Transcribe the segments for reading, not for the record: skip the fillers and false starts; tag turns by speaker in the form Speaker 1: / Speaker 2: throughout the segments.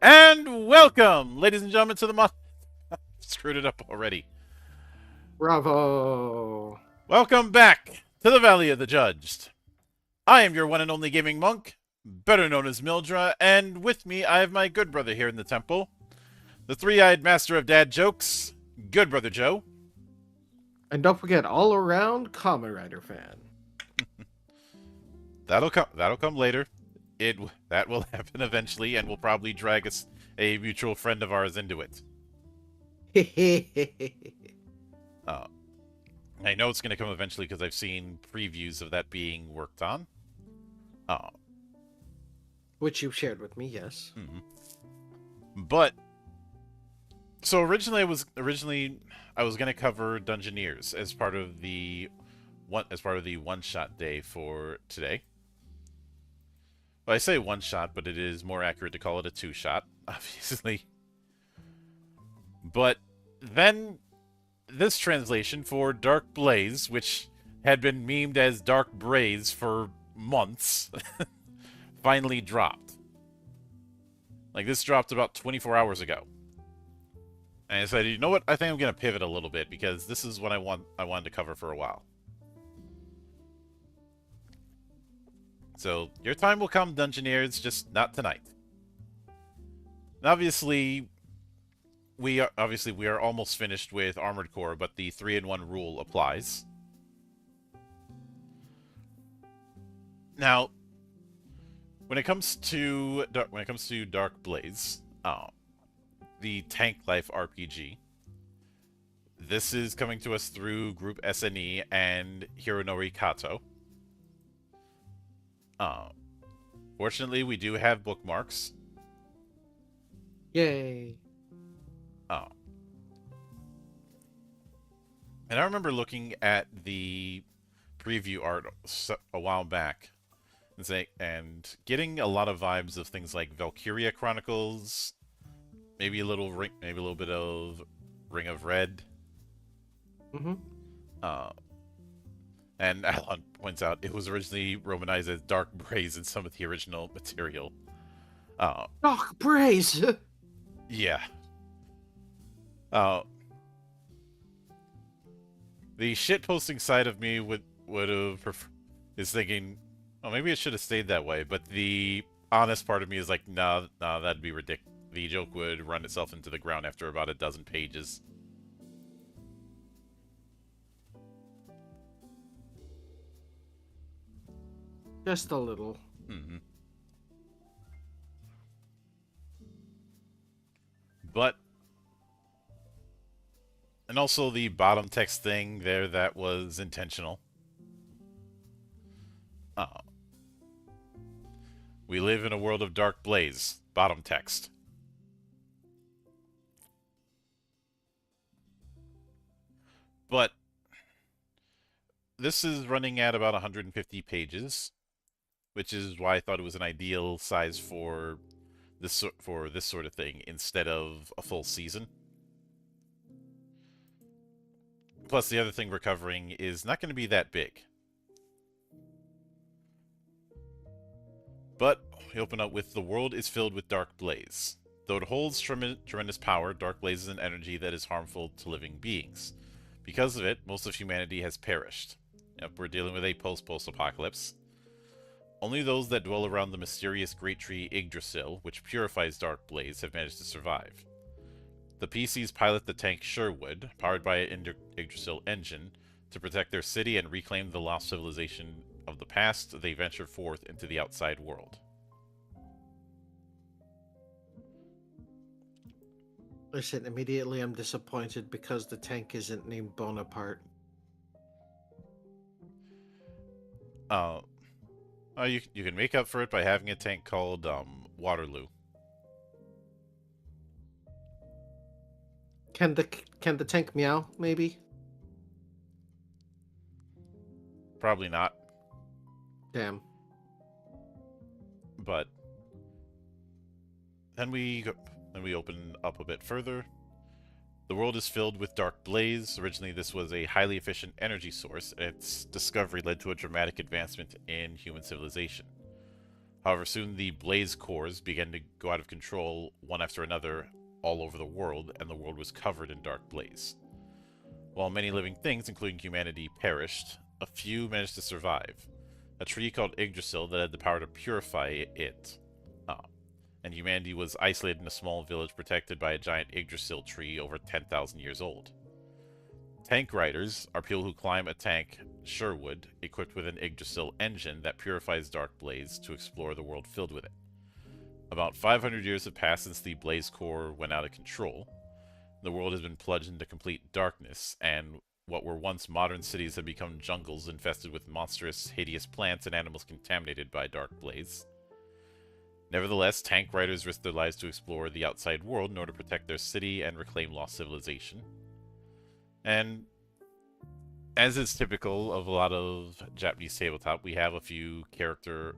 Speaker 1: And welcome, ladies and gentlemen, to the screwed it up already.
Speaker 2: Bravo!
Speaker 1: Welcome back to the Valley of the Judged. I am your one and only gaming monk, better known as Mildra, and with me I have my good brother here in the temple, the three-eyed master of dad jokes, good brother Joe.
Speaker 2: And don't forget, all around Kamen Rider fan.
Speaker 1: That'll come later. That will happen eventually, and will probably drag us a mutual friend of ours into it. I know it's going to come eventually because I've seen previews of that being worked on.
Speaker 2: Which you've shared with me, yes.
Speaker 1: But so originally I was going to cover Dungeoneers as part of the one-shot day for today. Well, I say one-shot, but it is more accurate to call it a two-shot, obviously. But then this translation for Dark Blaze, which had been memed as Dark Braze for months, finally dropped. Like, this dropped about 24 hours ago. And I said, you know what? I think I'm going to pivot a little bit because this is what I wanted to cover for a while. So, your time will come, Dungeoneers, just not tonight. And obviously, we are almost finished with Armored Core, but the 3-in-1 rule applies. Now, when it comes to Dark Blaze, the Tank Life RPG, this is coming to us through Group SNE and Hironori Kato. Fortunately, we do have bookmarks.
Speaker 2: Yay!
Speaker 1: And I remember looking at the preview art a while back and getting a lot of vibes of things like Valkyria Chronicles, maybe a little bit of Ring of Red. And Alan points out it was originally romanized as Dark Braze in some of the original material.
Speaker 2: Dark Braze!
Speaker 1: Yeah. The shitposting side of me would have is thinking, oh, maybe it should have stayed that way. But the honest part of me is like, nah, that'd be ridiculous. The joke would run itself into the ground after about a dozen pages.
Speaker 2: Just a little.
Speaker 1: But, and also the bottom text thing there, that was intentional. We live in a world of Dark Blaze. Bottom text. But this is running at about 150 pages, which is why I thought it was an ideal size for this sort of thing instead of a full season. Plus, the other thing we're covering is not going to be that big. But we open up with the world is filled with Dark Blaze. Though it holds tremendous power, Dark Blaze is an energy that is harmful to living beings. Because of it, most of humanity has perished. Yep, we're dealing with a post-apocalypse. Only those that dwell around the mysterious great tree Yggdrasil, which purifies Dark Blaze, have managed to survive. The PCs pilot the tank Sherwood, powered by an Yggdrasil engine. To protect their city and reclaim the lost civilization of the past, they venture forth into the outside world.
Speaker 2: Listen, immediately I'm disappointed because the tank isn't named Bonaparte.
Speaker 1: You can make up for it by having a tank called Waterloo.
Speaker 2: Can the tank meow, maybe?
Speaker 1: Probably not.
Speaker 2: Damn.
Speaker 1: But then we open up a bit further. The world is filled with Dark Blaze. Originally, this was a highly efficient energy source, and its discovery led to a dramatic advancement in human civilization. However, soon the blaze cores began to go out of control one after another all over the world, and the world was covered in dark blaze. While many living things, including humanity, perished, a few managed to survive. A tree called Yggdrasil that had the power to purify it. And humanity was isolated in a small village protected by a giant Yggdrasil tree over 10,000 years old. Tank riders are people who climb a tank, Sherwood, equipped with an Yggdrasil engine that purifies dark blaze to explore the world filled with it. About 500 years have passed since the blaze core went out of control. The world has been plunged into complete darkness, and what were once modern cities have become jungles infested with monstrous, hideous plants and animals contaminated by dark blaze. Nevertheless, tank riders risk their lives to explore the outside world in order to protect their city and reclaim lost civilization. And as is typical of a lot of Japanese tabletop, we have a few character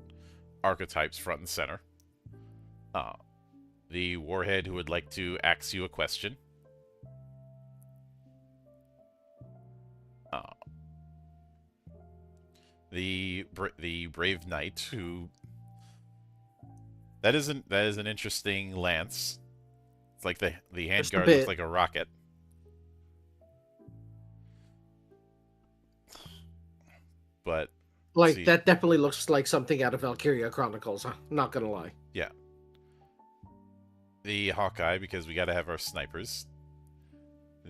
Speaker 1: archetypes front and center. The warhead who would like to ask you a question. The brave knight who that is an interesting lance. It's like the handguard looks like a rocket. But
Speaker 2: like see, that definitely looks like something out of Valkyria Chronicles. Huh? Not gonna lie.
Speaker 1: Yeah. The Hawkeye, because we gotta have our snipers.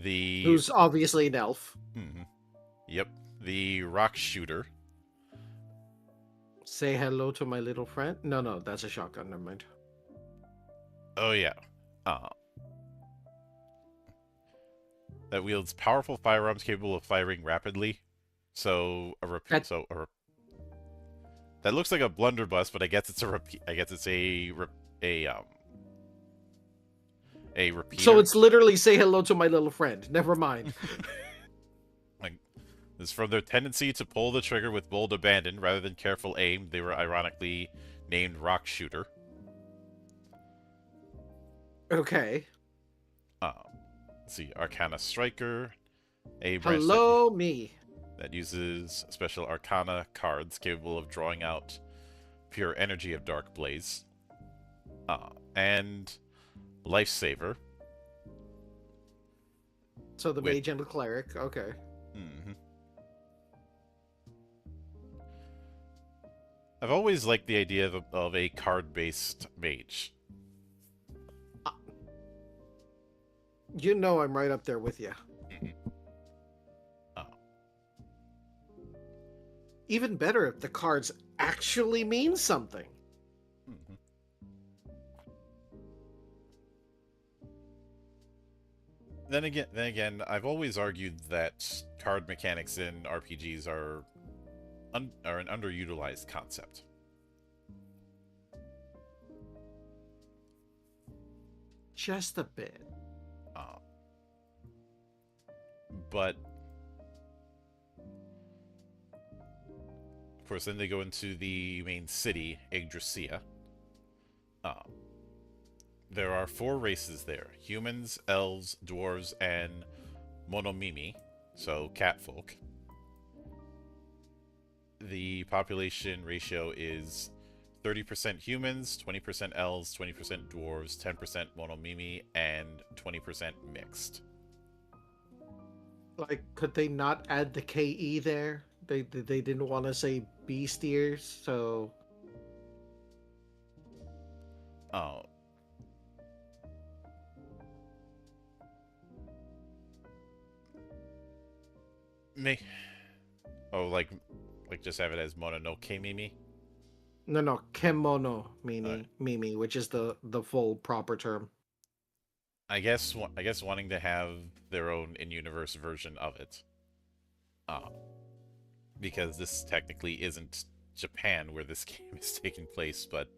Speaker 2: Who's obviously an elf.
Speaker 1: Mm-hmm. Yep. The rock shooter.
Speaker 2: Say hello to my little friend. No, that's a shotgun. Never mind.
Speaker 1: Oh yeah. That wields powerful firearms capable of firing rapidly. So that looks like a blunderbuss, but I guess it's a repeat. I guess it's a repeater.
Speaker 2: So it's literally say hello to my little friend. Never mind.
Speaker 1: This is from their tendency to pull the trigger with bold abandon rather than careful aim. They were ironically named Rock Shooter.
Speaker 2: Okay.
Speaker 1: Let's see, Arcana Striker.
Speaker 2: Hello, me.
Speaker 1: That uses special Arcana cards capable of drawing out pure energy of Dark Blaze. And Lifesaver.
Speaker 2: So the mage and the cleric, okay.
Speaker 1: Mm-hmm. I've always liked the idea of a card-based mage.
Speaker 2: You know I'm right up there with you.
Speaker 1: Mm-hmm.
Speaker 2: Even better if the cards actually mean something.
Speaker 1: Mm-hmm. Then again, I've always argued that card mechanics in RPGs are an underutilized concept.
Speaker 2: Just a bit.
Speaker 1: But of course, then they go into the main city, Yggdrasil. There are 4 races there: humans, elves, dwarves, and monomimi, so catfolk. The population ratio is 30% humans, 20% elves, 20% dwarves, 10% monomimi, and 20% mixed.
Speaker 2: Like, could they not add the KE there? They didn't want to say beastiers, so...
Speaker 1: Oh. Like just have it as Mononoke Mimi?
Speaker 2: No, Kemono Mimi, which is the full proper term.
Speaker 1: I guess wanting to have their own in-universe version of it. Because this technically isn't Japan where this game is taking place, but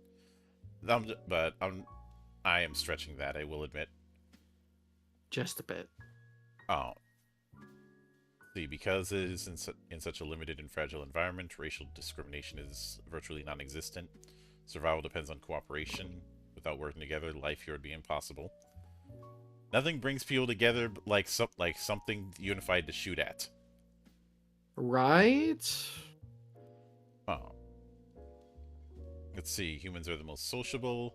Speaker 1: I am stretching that, I will admit.
Speaker 2: Just a bit.
Speaker 1: Oh. See, because it is in such a limited and fragile environment, racial discrimination is virtually non-existent. Survival depends on cooperation. Without working together, life here would be impossible. Nothing brings people together like something unified to shoot at.
Speaker 2: Right?
Speaker 1: Oh. Let's see. Humans are the most sociable.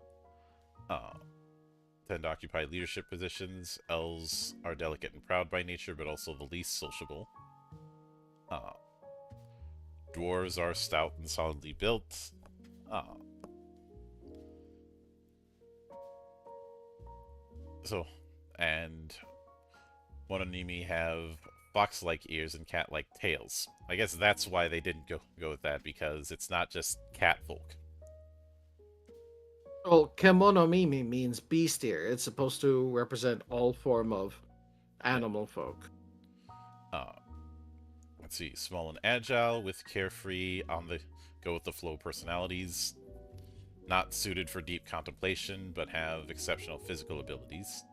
Speaker 1: Uh, tend to occupy leadership positions. Elves are delicate and proud by nature, but also the least sociable. Uh, dwarves are stout and solidly built. Uh, so, and Mononimi have fox-like ears and cat-like tails. I guess that's why they didn't go with that, because it's not just cat folk.
Speaker 2: Well, Kemonomimi means beastier. It's supposed to represent all form of
Speaker 1: Yeah.
Speaker 2: animal folk.
Speaker 1: Uh, let's see, small and agile with carefree on the go with the flow personalities. Not suited for deep contemplation, but have exceptional physical abilities.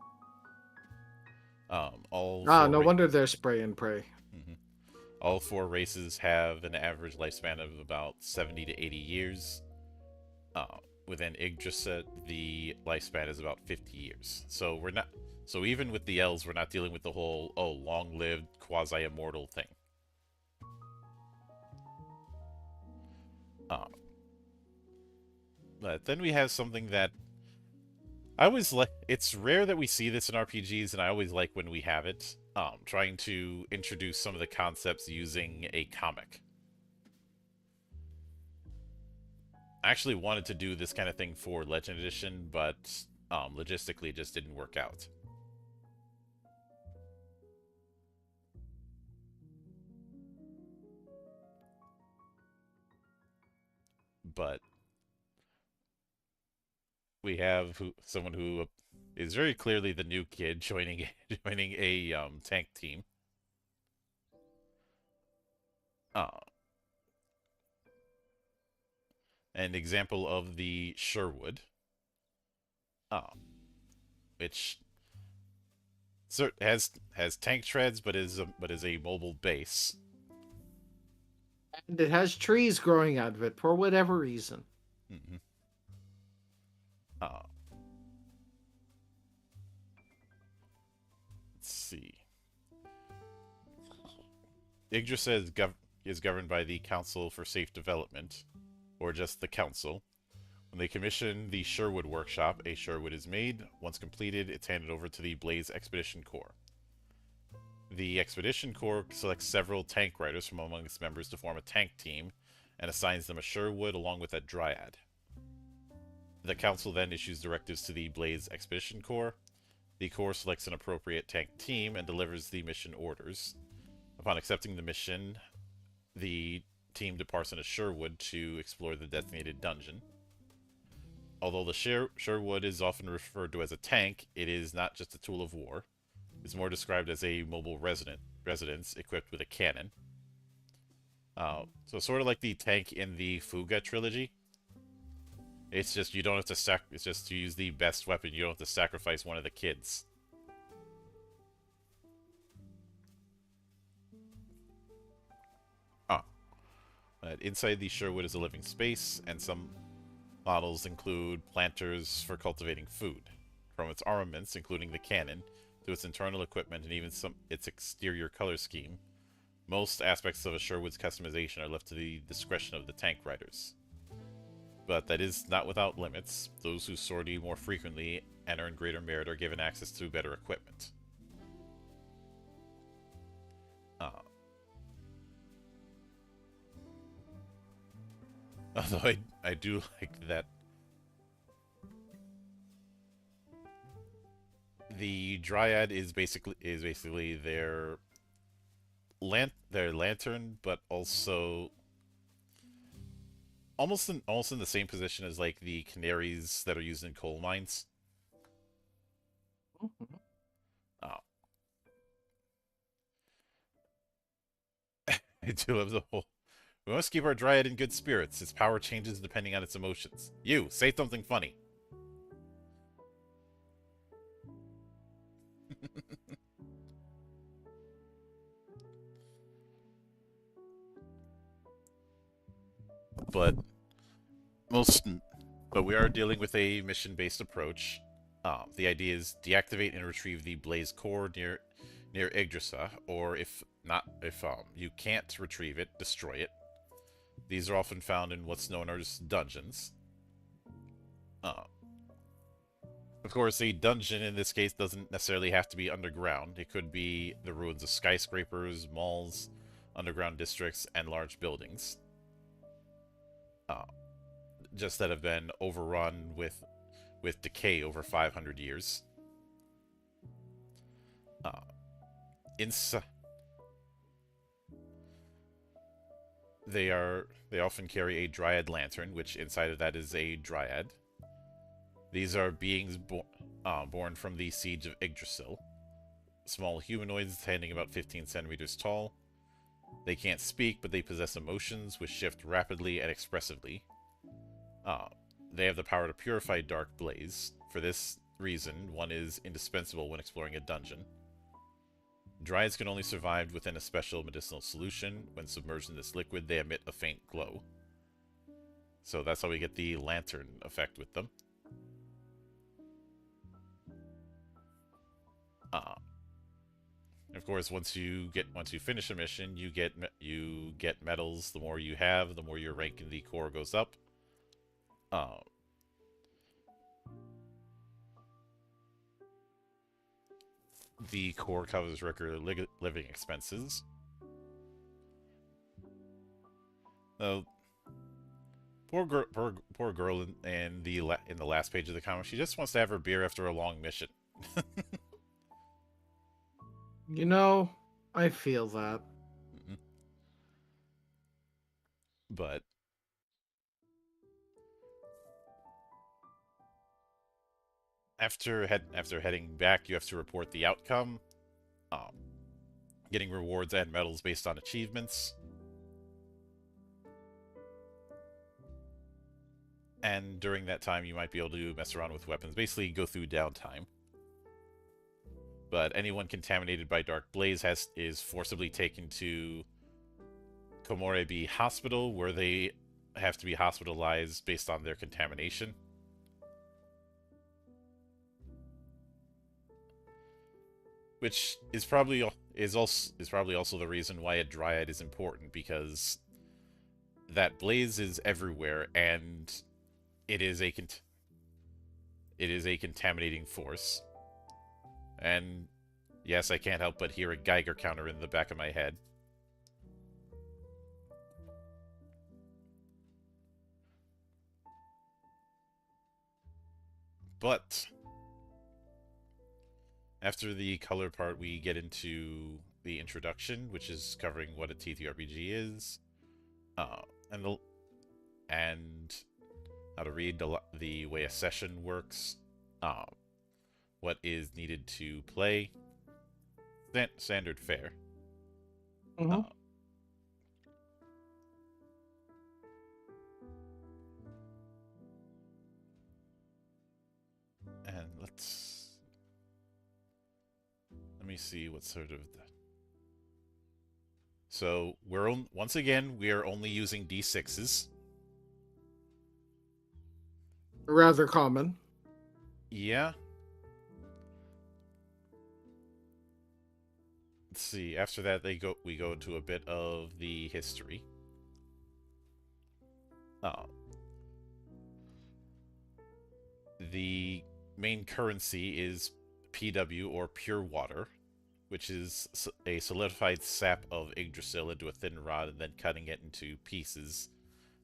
Speaker 1: All
Speaker 2: Ah,
Speaker 1: four
Speaker 2: no wonder they're spray and pray.
Speaker 1: Mhm. All four races have an average lifespan of about 70 to 80 years. Within Yggdrasil, the lifespan is about 50 years. So we're not. So even with the elves, we're not dealing with the whole long-lived quasi-immortal thing. Uh, but then we have something that I always like. It's rare that we see this in RPGs, and I always like when we have it. Trying to introduce some of the concepts using a comic. I actually wanted to do this kind of thing for Legend Edition, but logistically it just didn't work out. But we have someone who is very clearly the new kid joining a tank team. Uh, an example of the Sherwood, which has tank treads, but is a mobile base.
Speaker 2: And it has trees growing out of it for whatever reason.
Speaker 1: Mm-hmm. Uh, let's see. Yggdrasil is governed by the Council for Safe Development, or just the Council. When they commission the Sherwood Workshop, a Sherwood is made. Once completed, it's handed over to the Blaze Expedition Corps. The Expedition Corps selects several tank riders from among its members to form a tank team, and assigns them a Sherwood along with a Dryad. The Council then issues directives to the Blaze Expedition Corps. The Corps selects an appropriate tank team and delivers the mission orders. Upon accepting the mission, the team departs in a Sherwood to explore the designated dungeon. Although the Sherwood is often referred to as a tank, it is not just a tool of war. It's more described as a mobile residence equipped with a cannon. So sort of like the tank in the Fuga trilogy. It's just you don't have to it's just to use the best weapon. You don't have to sacrifice one of the kids. Inside the Sherwood is a living space, and some models include planters for cultivating food. From its armaments, including the cannon, to its internal equipment and even its exterior color scheme, most aspects of a Sherwood's customization are left to the discretion of the tank riders. But that is not without limits. Those who sortie more frequently and earn greater merit are given access to better equipment. Although I do like that the Dryad is basically their lantern, but also almost in the same position as like the canaries that are used in coal mines.
Speaker 2: Mm-hmm.
Speaker 1: Oh. I do love the whole. We must keep our Dryad in good spirits. Its power changes depending on its emotions. You, say something funny. but most, but we are dealing with a mission-based approach. The idea is deactivate and retrieve the Blaze core near Yggdrasil, or if you can't retrieve it, destroy it. These are often found in what's known as dungeons. Uh, of course, a dungeon in this case doesn't necessarily have to be underground. It could be the ruins of skyscrapers, malls, underground districts, and large buildings. Uh, just that have been overrun with decay over 500 years. Uh, inside, they often carry a dryad lantern, which inside of that is a dryad. These are beings born from the siege of Yggdrasil. Small humanoids standing about 15 centimeters tall. They can't speak, but they possess emotions which shift rapidly and expressively. Uh, they have the power to purify dark blaze. For this reason, one is indispensable when exploring a dungeon. Dryads can only survive within a special medicinal solution. When submerged in this liquid, they emit a faint glow. So that's how we get the lantern effect with them. Of course, once you finish a mission, you get medals. The more you have, the more your rank in the Corps goes up. The Corps covers regular living expenses. Poor girl in the last page of the comic. She just wants to have her beer after a long mission.
Speaker 2: You know, I feel that.
Speaker 1: But after heading back, you have to report the outcome, getting rewards and medals based on achievements. And during that time, you might be able to mess around with weapons, basically go through downtime. But anyone contaminated by Dark Blaze is forcibly taken to Komorebi Hospital, where they have to be hospitalized based on their contamination. Which is probably also the reason why a dryad is important, because that blaze is everywhere, and it is a contaminating force. And yes, I can't help but hear a Geiger counter in the back of my head. But after the color part, we get into the introduction, which is covering what a TTRPG is, and how to read the way a session works, what is needed to play. Standard fare.
Speaker 2: Mm-hmm.
Speaker 1: And let me see what sort of. So once again, we are only using D6s.
Speaker 2: Rather common.
Speaker 1: Yeah. Let's see. After that, we go into a bit of the history. The main currency is PW, or pure water, which is a solidified sap of Yggdrasil into a thin rod and then cutting it into pieces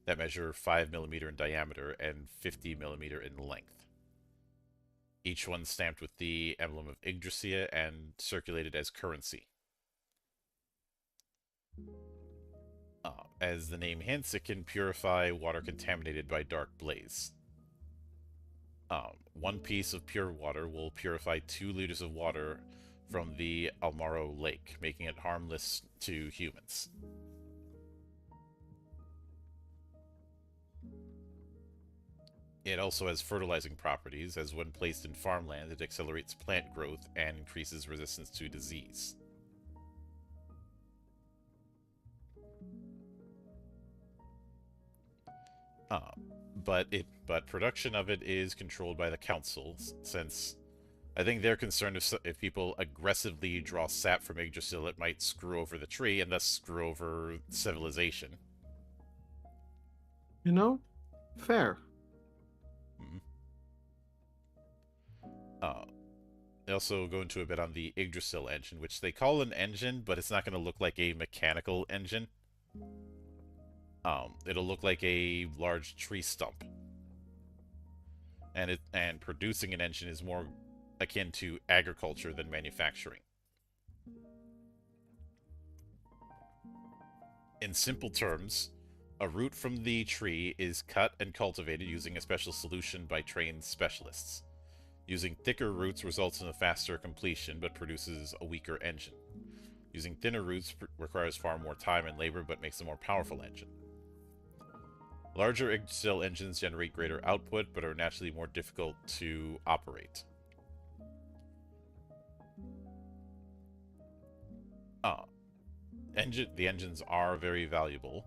Speaker 1: that measure 5 millimeter in diameter and 50 millimeter in length. Each one stamped with the emblem of Yggdrasil and circulated as currency. As the name hints, it can purify water contaminated by Dark Blaze. One piece of pure water will purify 2 liters of water from the Almaro Lake, making it harmless to humans. It also has fertilizing properties, as when placed in farmland, it accelerates plant growth and increases resistance to disease. But production of it is controlled by the council, since I think they're concerned if people aggressively draw sap from Yggdrasil, it might screw over the tree and thus screw over civilization.
Speaker 2: You know, fair.
Speaker 1: Mm-hmm. Uh, they also go into a bit on the Yggdrasil engine, which they call an engine, but it's not going to look like a mechanical engine. It'll look like a large tree stump, and producing an engine is more akin to agriculture than manufacturing. In simple terms, a root from the tree is cut and cultivated using a special solution by trained specialists. Using thicker roots results in a faster completion but produces a weaker engine. Using thinner roots requires far more time and labor but makes a more powerful engine. Larger Yggdrasil engines generate greater output but are naturally more difficult to operate. The engines are very valuable.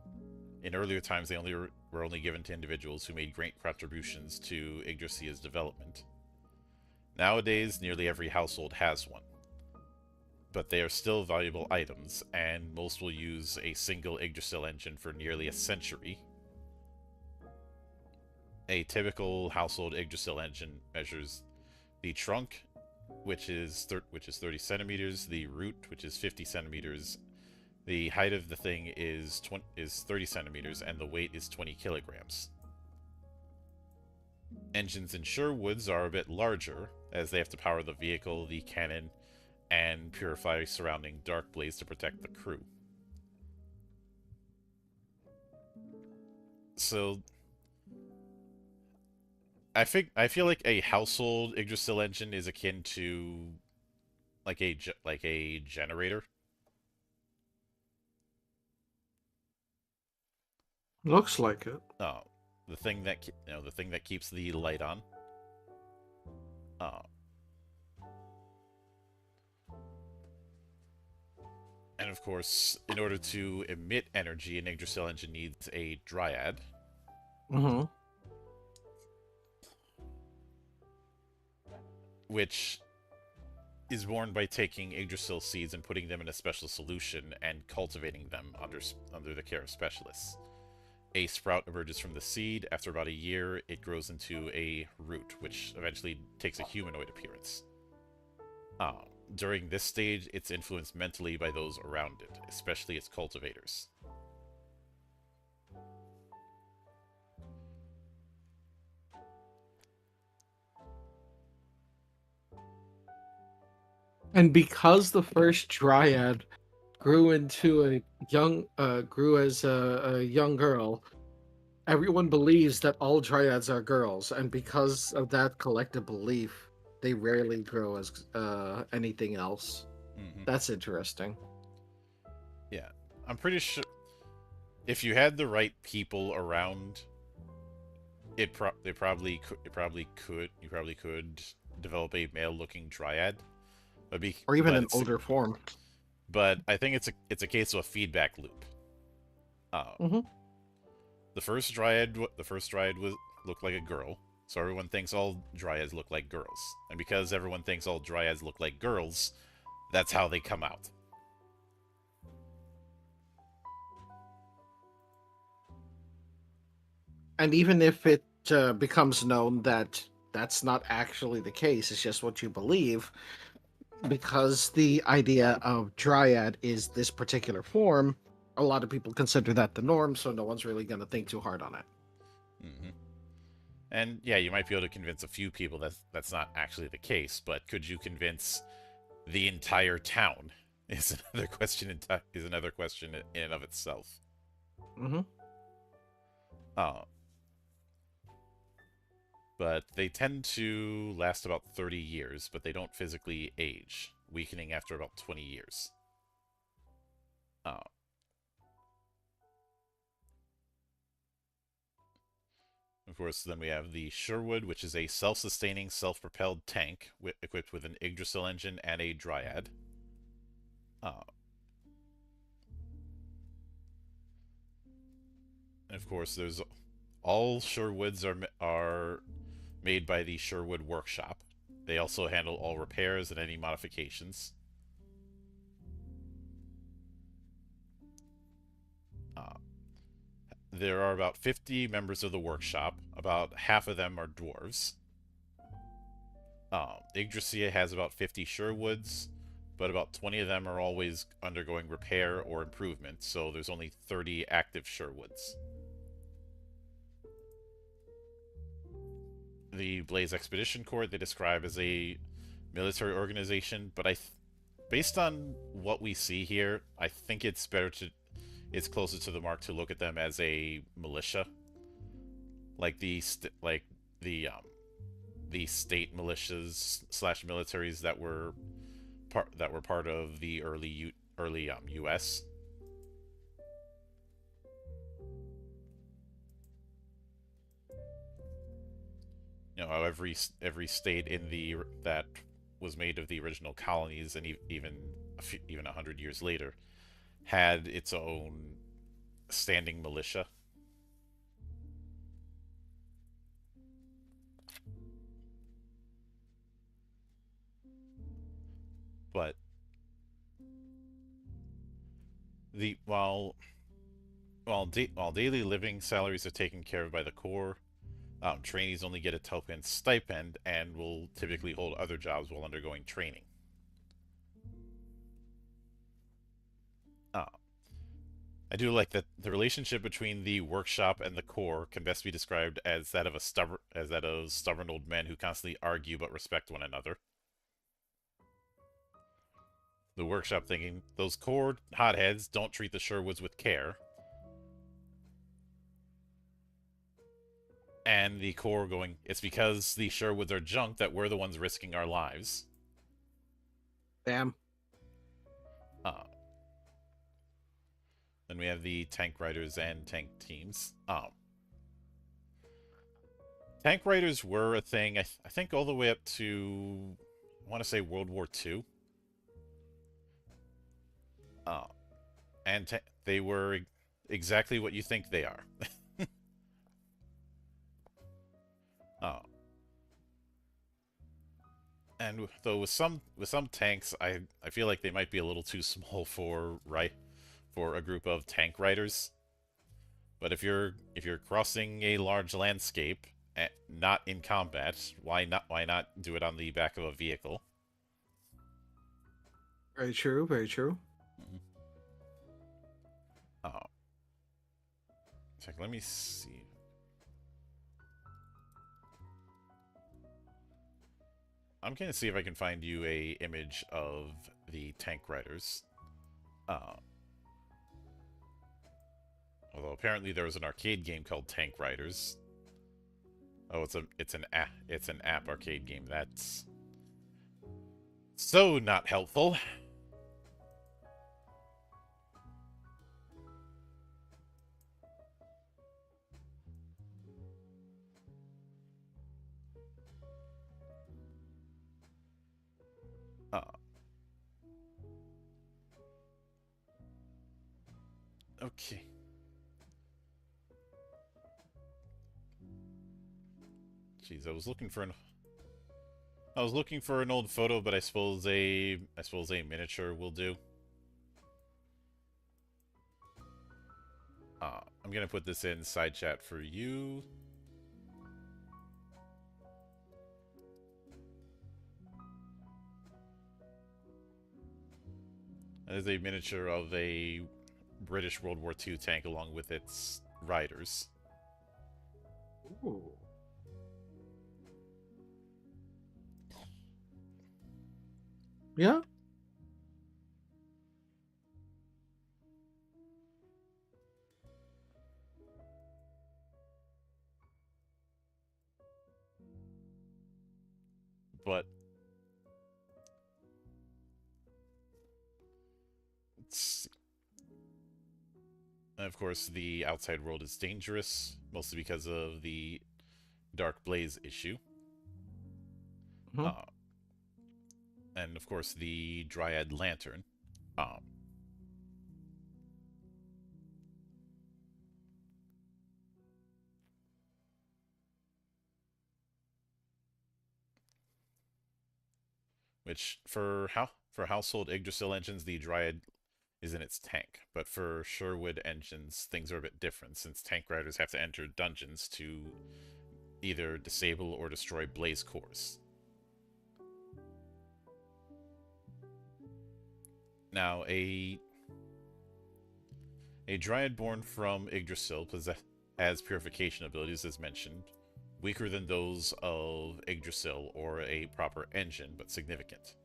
Speaker 1: In earlier times, they were only given to individuals who made great contributions to Yggdrasil's development. Nowadays, nearly every household has one, but they are still valuable items, and most will use a single Yggdrasil engine for nearly a century. A typical household Yggdrasil engine measures the trunk, which is 30 centimeters, the root, which is 50 centimeters, the height of the thing is 30 centimeters, and the weight is 20 kilograms. Engines in Sherwoods are a bit larger, as they have to power the vehicle, the cannon, and purify surrounding dark blaze to protect the crew. So, I feel like a household Yggdrasil engine is akin to like a generator.
Speaker 2: Looks like it.
Speaker 1: Oh, the thing that the thing that keeps the light on. Oh, and of course, in order to emit energy, an Yggdrasil engine needs a dryad.
Speaker 2: Mm-hmm.
Speaker 1: Which is born by taking Yggdrasil seeds and putting them in a special solution and cultivating them under the care of specialists. A sprout emerges from the seed. After about a year, it grows into a root, which eventually takes a humanoid appearance. During this stage, it's influenced mentally by those around it, especially its cultivators.
Speaker 2: And because the first dryad grew grew as a young girl, everyone believes that all dryads are girls, and because of that collective belief, they rarely grow as anything else.
Speaker 1: Mm-hmm.
Speaker 2: That's interesting.
Speaker 1: Yeah, I'm pretty sure if you had the right people around, you probably could develop a male-looking dryad,
Speaker 2: Or even
Speaker 1: but
Speaker 2: an older form.
Speaker 1: I think it's a case of a feedback loop. Uh,
Speaker 2: Mm-hmm.
Speaker 1: the first dryad was looked like a girl, so everyone thinks all dryads look like girls, and because everyone thinks all dryads look like girls, that's how they come out.
Speaker 2: And even if it becomes known that that's not actually the case, it's just what you believe, because the idea of dryad is this particular form, a lot of people consider that the norm, so no one's really going to think too hard on it.
Speaker 1: Mm-hmm. And yeah, you might be able to convince a few people that that's not actually the case, but could you convince the entire town? Is another question. Is another question in and of itself.
Speaker 2: Mm-hmm.
Speaker 1: Uh, but they tend to last about 30 years, but they don't physically age, weakening after about 20 years. Uh, of course, then we have the Sherwood, which is a self-sustaining, self-propelled tank equipped with an Yggdrasil engine and a Dryad. Uh, and of course, there's all Sherwoods are made by the Sherwood Workshop. They also handle all repairs and any modifications. Uh, there are about 50 members of the workshop. About half of them are dwarves. Yggdrasil has about 50 Sherwoods, but about 20 of them are always undergoing repair or improvement, so there's only 30 active Sherwoods. The Blaze Expedition Corps they describe as a military organization, but based on what we see here, I think it's closer to the mark to look at them as a militia, like the state militias slash militaries that were part of the early U.S. You know how every state in the that was made of the original colonies, and even 100 years later, had its own standing militia. But the while daily living salaries are taken care of by the Corps, trainees only get a 12-cent stipend and will typically hold other jobs while undergoing training. Uh, I do like that the relationship between the workshop and the Corps can best be described as that of stubborn old men who constantly argue but respect one another. The workshop thinking those Corps hotheads don't treat the Sherwoods with care, and the Corps going, it's because the Sherwoods are junk that we're the ones risking our lives.
Speaker 2: Damn.
Speaker 1: Uh, then we have the tank riders and tank teams. Tank riders were a thing, I think, all the way up to, I want to say, World War II. Uh, and they were exactly what you think they are. uh, and though with some tanks, I feel like they might be a little too small for a group of tank riders. But if you're crossing a large landscape, not in combat, why not do it on the back of a vehicle?
Speaker 2: Very true. Very true.
Speaker 1: Mm-hmm. Oh, check. Let me see. I'm gonna see if I can find you a image of the tank riders. Uh, Although apparently there was an arcade game called Tank Riders. Oh, it's an app arcade game. That's so not helpful. Uh, okay. Jeez, I was looking for an old photo, but I suppose a miniature will do. I'm gonna put this in side chat for you. That is a miniature of a British World War II tank along with its riders.
Speaker 2: Ooh. Yeah.
Speaker 1: But of course, the outside world is dangerous, mostly because of the Dark Blaze issue.
Speaker 2: Mm-hmm.
Speaker 1: Uh, and of course, the Dryad Lantern. Um, which for household Yggdrasil engines, the Dryad is in its tank. But for Sherwood engines, things are a bit different, since tank riders have to enter dungeons to either disable or destroy blaze cores. Now, a Dryad born from Yggdrasil has purification abilities, as mentioned, weaker than those of Yggdrasil or a proper engine, but significant.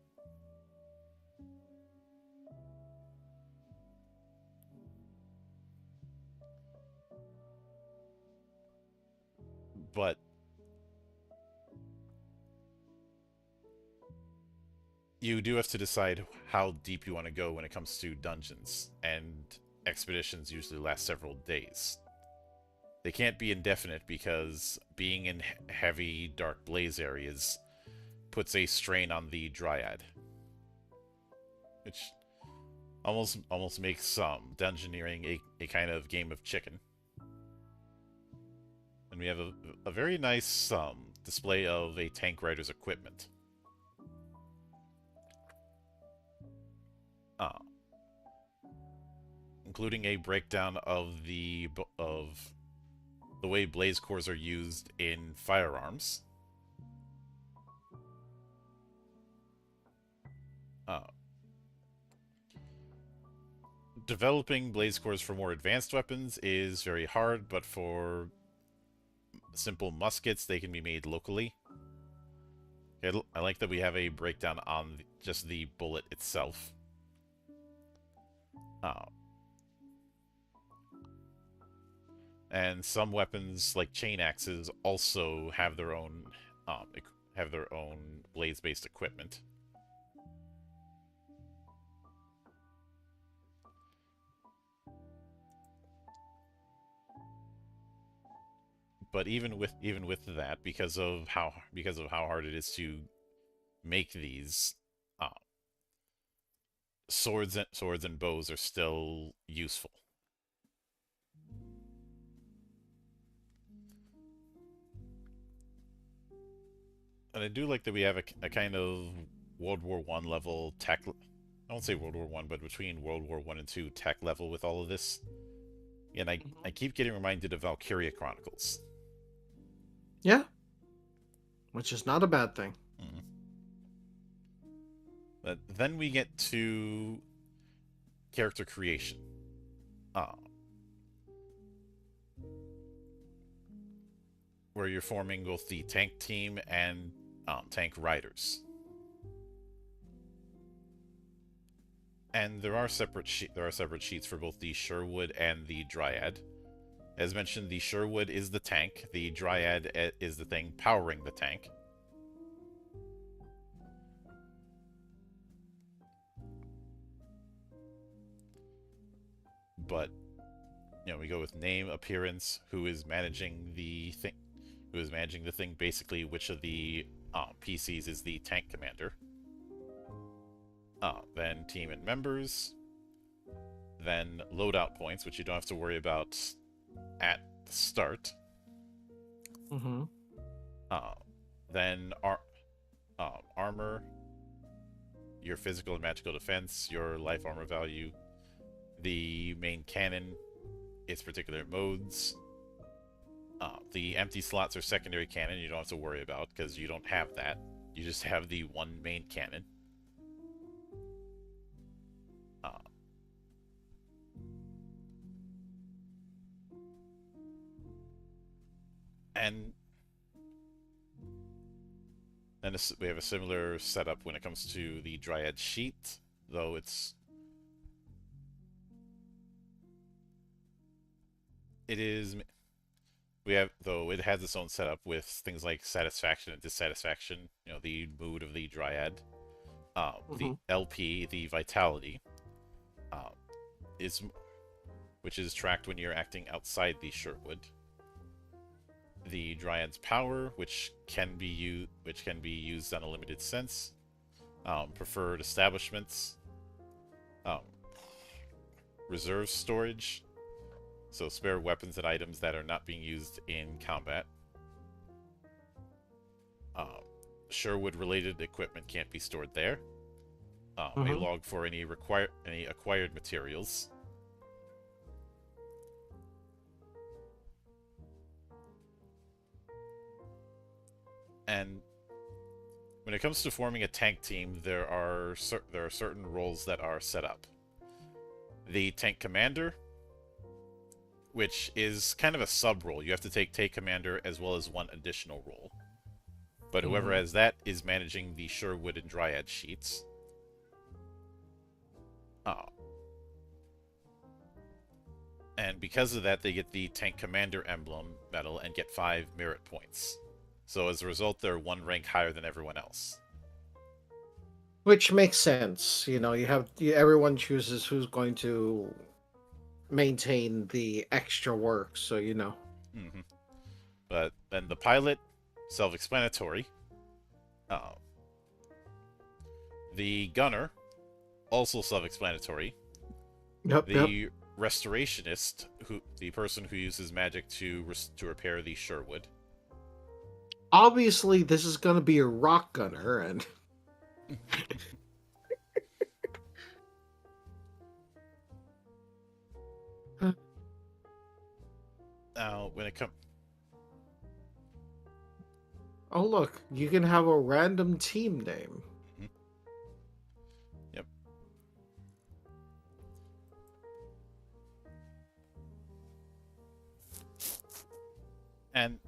Speaker 1: But you do have to decide how deep you want to go when it comes to dungeons, and expeditions usually last several days. They can't be indefinite because being in heavy dark blaze areas puts a strain on the Dryad, which almost makes dungeoneering a kind of game of chicken. And we have a very nice display of a tank rider's equipment. Including a breakdown of the way blaze cores are used in firearms. Developing blaze cores for more advanced weapons is very hard, but for simple muskets, they can be made locally. I like that we have a breakdown on just the bullet itself. And some weapons, like chain axes, also have their own blaze-based equipment. But even with that, because of how hard it is to make these, swords and bows are still useful. And I do like that we have a kind of World War I level tech. I won't say World War I, but between World War I and II tech level with all of this. And I keep getting reminded of Valkyria Chronicles.
Speaker 2: Yeah. Which is not a bad thing.
Speaker 1: Mm. But then we get to character creation. Where you're forming both the tank team and tank riders. And there are separate sheets for both the Sherwood and the Dryad. As mentioned, the Sherwood is the tank. The Dryad is the thing powering the tank. But we go with name, appearance, who is managing the thing. Basically, which of the PCs is the tank commander. Then team and members. Then loadout points, which you don't have to worry about at the start.
Speaker 2: Mm-hmm.
Speaker 1: Then armor, your physical and magical defense, your life armor value, the main cannon, its particular modes. The empty slots are secondary cannon you don't have to worry about because you don't have that. You just have the one main cannon. And then we have a similar setup when it comes to the Dryad sheet, though it has its own setup with things like satisfaction and dissatisfaction. The mood of the Dryad, the LP, the vitality, which is tracked when you're acting outside the Sherwood. The Dryad's power, which can be used on a limited sense. Preferred establishments. Reserve storage. So spare weapons and items that are not being used in combat. Sherwood-related equipment can't be stored there. A log for any acquired materials. And when it comes to forming a tank team, there are certain roles that are set up. The tank commander, which is kind of a sub role. You have to take tank commander as well as one additional role. But whoever has that is managing the Sherwood and Dryad sheets. Oh. And because of that, they get the Tank Commander emblem medal and get 5 merit points. So as a result, they're 1 rank higher than everyone else.
Speaker 2: Which makes sense. You know, everyone chooses who's going to maintain the extra work, so you know.
Speaker 1: Mm-hmm. But then the pilot, self-explanatory. The gunner, also self-explanatory.
Speaker 2: Yep.
Speaker 1: The restorationist, the person who uses magic to repair the Sherwood.
Speaker 2: Obviously, this is going to be a rock gunner, and
Speaker 1: Now, when it comes...
Speaker 2: oh look, you can have a random team name.
Speaker 1: Mm-hmm. Yep. And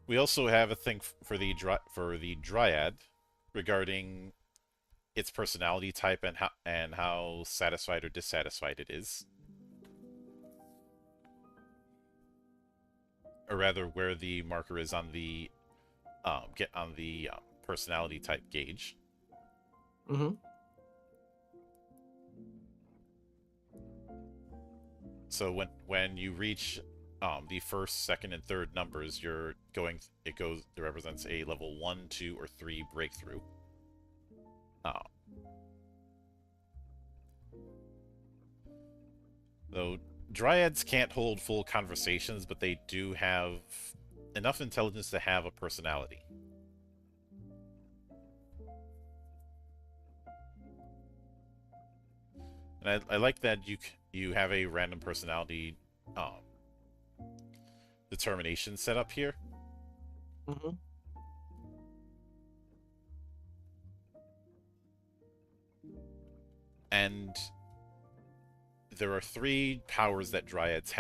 Speaker 1: we also have a thing for the Dryad regarding its personality type and how satisfied or dissatisfied it is. Or rather, where the marker is on the personality type gauge.
Speaker 2: Mm-hmm.
Speaker 1: So when you reach the first, second, and third numbers, it represents a level 1, 2, or 3 breakthrough. Though Dryads can't hold full conversations, but they do have enough intelligence to have a personality. And I like that you have a random personality determination set up here.
Speaker 2: Mm-hmm.
Speaker 1: And there are 3 powers that Dryads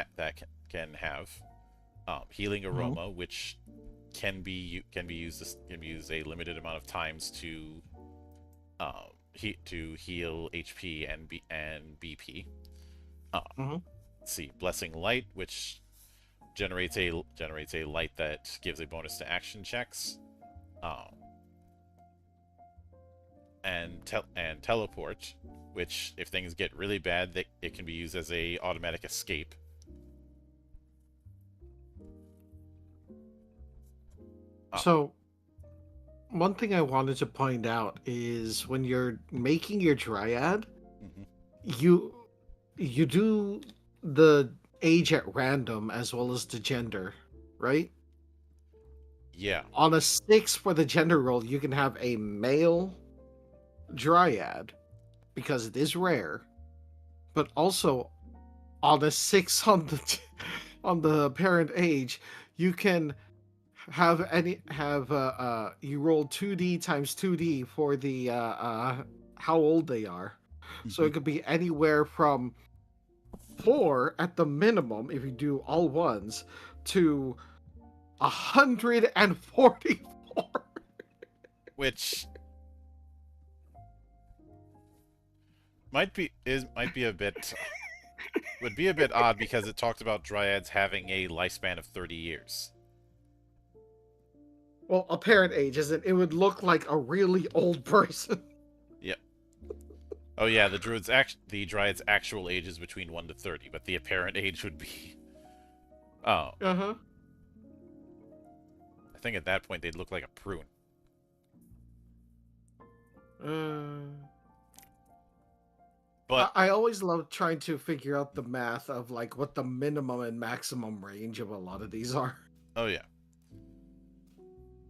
Speaker 1: can have. Healing Aroma, which can be used a limited amount of times to heal HP and BP. Let's see, Blessing Light, which generates a light that gives a bonus to action checks. And Teleport, which, if things get really bad, it can be used as a automatic escape.
Speaker 2: So, one thing I wanted to point out is when you're making your Dryad, you do the age at random as well as the gender, right?
Speaker 1: Yeah.
Speaker 2: On a 6 for the gender roll, you can have a male Dryad because it is rare, but also on a 6 on the parent age, you can have you roll 2d times 2d for the how old they are. So it could be anywhere from 4 at the minimum if you do all ones to 144.
Speaker 1: Which might be a bit would be a bit odd because it talked about Dryads having a lifespan of 30 years.
Speaker 2: Well, apparent age isn't. It would look like a really old person.
Speaker 1: Yep. Oh yeah, the Dryad's actual age is between 1 to 30, but the apparent age would be... Oh.
Speaker 2: Uh-huh.
Speaker 1: I think at that point they'd look like a prune. But
Speaker 2: I always love trying to figure out the math of like what the minimum and maximum range of a lot of these are.
Speaker 1: Oh yeah.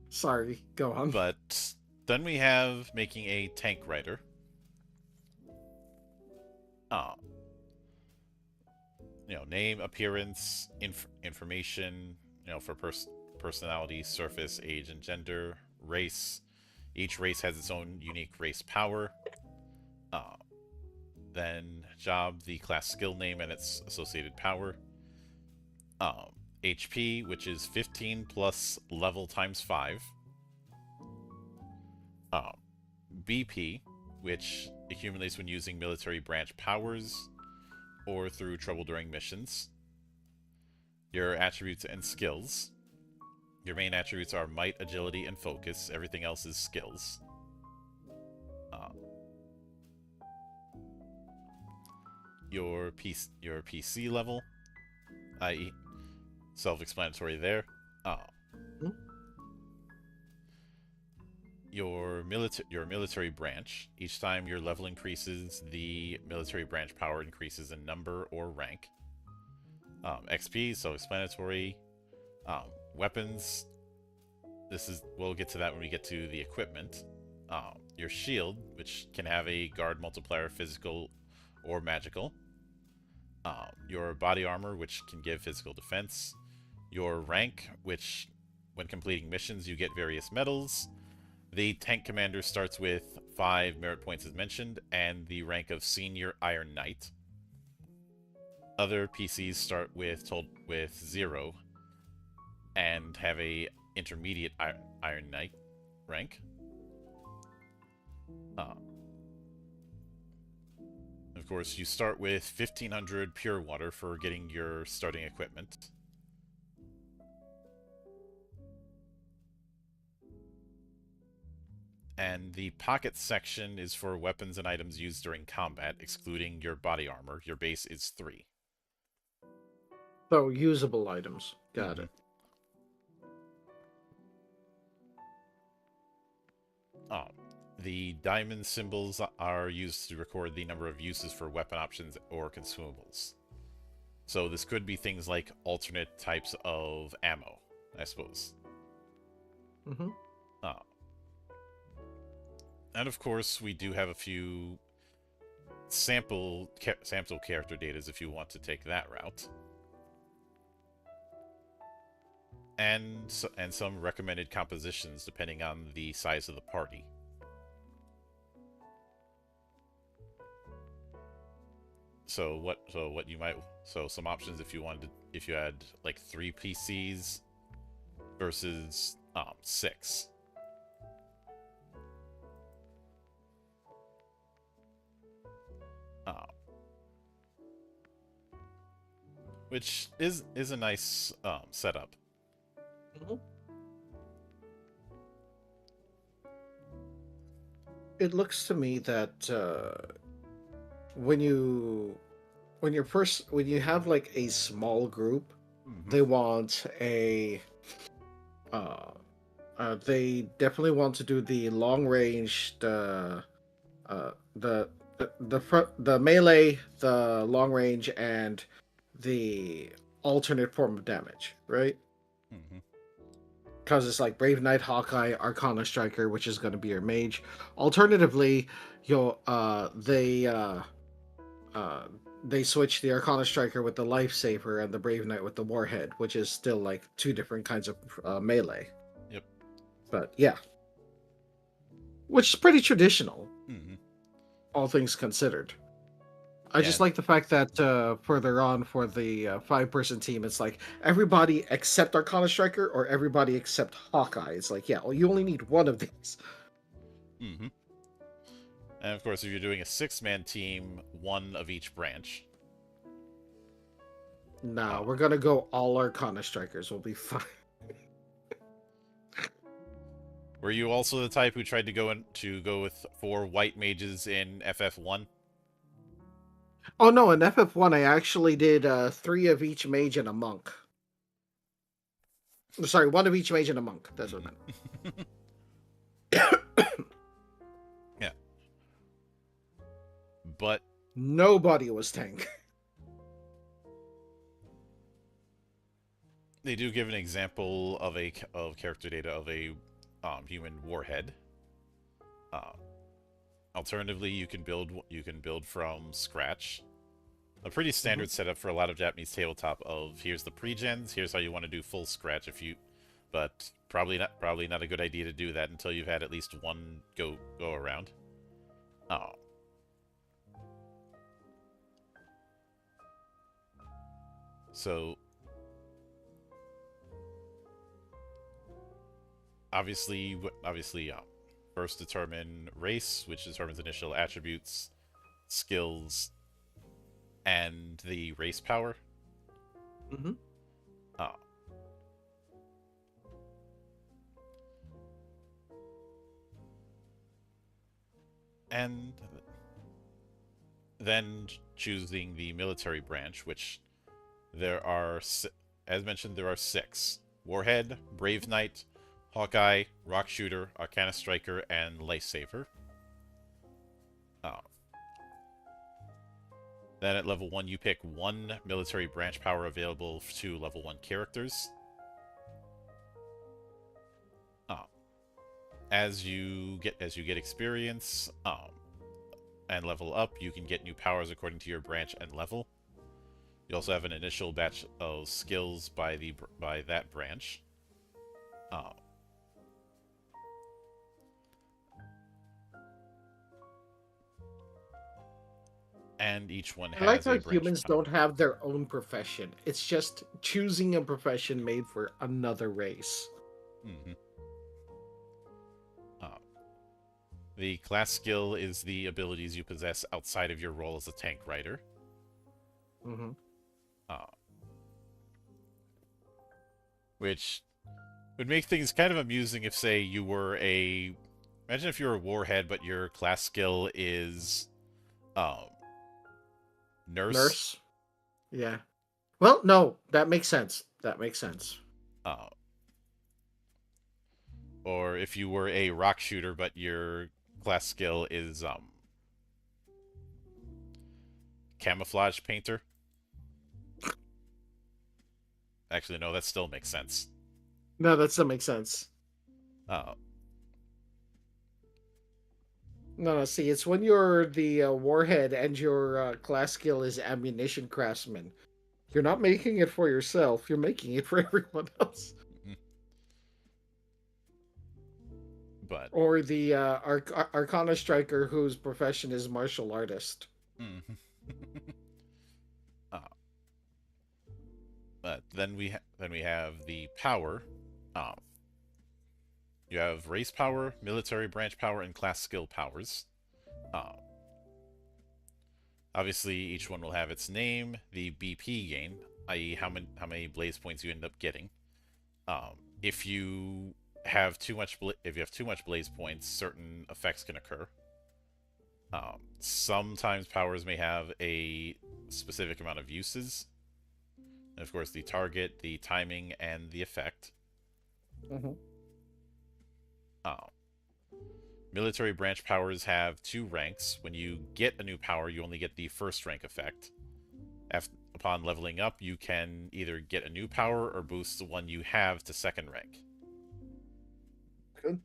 Speaker 2: Sorry, go on.
Speaker 1: But then we have making a tank rider. Name, appearance, information, for personality, surface, age, and gender, race. Each race has its own unique race power. Uh, then job, the class skill name and its associated power. HP, which is 15 plus level times 5. BP, which accumulates when using military branch powers or through trouble during missions. Your attributes and skills. Your main attributes are might, agility, and focus. Everything else is skills. Your PC level, i.e., self-explanatory there. Your military branch. Each time your level increases, the military branch power increases in number or rank. XP, self-explanatory. Weapons. We'll get to that when we get to the equipment. Your shield, which can have a guard multiplier, physical or magical. Your body armor, which can give physical defense. Your rank, which, when completing missions, you get various medals. The tank commander starts with 5 merit points as mentioned, and the rank of Senior Iron Knight. Other PCs start with 0 and have a intermediate Iron Knight rank. Of course, you start with 1500 pure water for getting your starting equipment. And the pocket section is for weapons and items used during combat, excluding your body armor. Your base is 3.
Speaker 2: So, usable items. Got it.
Speaker 1: The diamond symbols are used to record the number of uses for weapon options or consumables. So this could be things like alternate types of ammo, I suppose. And of course, we do have a few sample character datas if you want to take that route. And some recommended compositions depending on the size of the party. So some options if you had like 3 PCs versus 6. Which is a nice setup.
Speaker 2: It looks to me that when you have like a small group, they want they definitely want to do the long range, the melee, the long range, and the alternate form of damage, right? Because it's like Brave Knight, Hawkeye, Arcana Striker, which is going to be your mage. Alternatively, they switch the Arcana Striker with the Lifesaver and the Brave Knight with the Warhead, which is still like 2 different kinds of melee.
Speaker 1: Yep.
Speaker 2: But yeah, which is pretty traditional, all things considered. I just like the fact that further on for the 5-person team, it's like everybody except Arcana Striker or everybody except Hawkeye. It's like, well, you only need one of these.
Speaker 1: And of course, if you're doing a 6-man team, 1 of each branch.
Speaker 2: No, we're gonna go all Arcana Strikers. We'll be fine.
Speaker 1: Were you also the type who tried to go with 4 white mages in FF1?
Speaker 2: Oh no, in FF1 I actually did 3 of each mage and a monk. Sorry, 1 of each mage and a monk. That's what I meant.
Speaker 1: Yeah. But
Speaker 2: nobody was tank.
Speaker 1: They do give an example of character data of a human warhead. Alternatively, you can build from scratch. A pretty standard setup for a lot of Japanese tabletop of here's the pre-gens, here's how you want to do full scratch but Probably not a good idea to do that until you've had at least one go around. Oh. So obviously, first determine race, which determines initial attributes, skills, and the race power.
Speaker 2: Mm-hmm.
Speaker 1: Oh. And then choosing the military branch, which there are, as mentioned, there are 6. Warhead, Brave Knight, Hawkeye, Rock Shooter, Arcana Striker, and Lifesaver. Oh. Then at level 1, you pick 1 military branch power available to level 1 characters. Oh. As you get experience and level up, you can get new powers according to your branch and level. You also have an initial batch of skills by that branch. And each one
Speaker 2: I like
Speaker 1: has
Speaker 2: how
Speaker 1: a branch
Speaker 2: humans
Speaker 1: power.
Speaker 2: don't have their own profession. It's just choosing a profession made for another race.
Speaker 1: Mm-hmm. The class skill is the abilities you possess outside of your role as a tank rider.
Speaker 2: Mm-hmm.
Speaker 1: Which would make things kind of amusing if, say, you were a... Imagine if you're a warhead, but your class skill is... nurse.
Speaker 2: Nurse? Yeah. Well, no, that makes sense. That makes sense.
Speaker 1: Or if you were a rock shooter, but your class skill is camouflage painter. Actually, no, that still makes sense.
Speaker 2: No, that still makes sense. No, see, it's when you're the warhead and your class skill is ammunition craftsman. You're not making it for yourself. You're making it for everyone else.
Speaker 1: But
Speaker 2: or the Arcana striker whose profession is martial artist.
Speaker 1: But then we have the power. You have race power, military branch power, and class skill powers. Obviously, each one will have its name, the BP gain, i.e., how many blaze points you end up getting. If you have too much blaze points, certain effects can occur. Sometimes powers may have a specific amount of uses. And of course, the target, the timing, and the effect.
Speaker 2: Mm-hmm.
Speaker 1: Military branch powers have 2 ranks. When you get a new power, you only get the first rank effect. Upon leveling up, you can either get a new power or boost the one you have to 2nd rank.
Speaker 2: Good.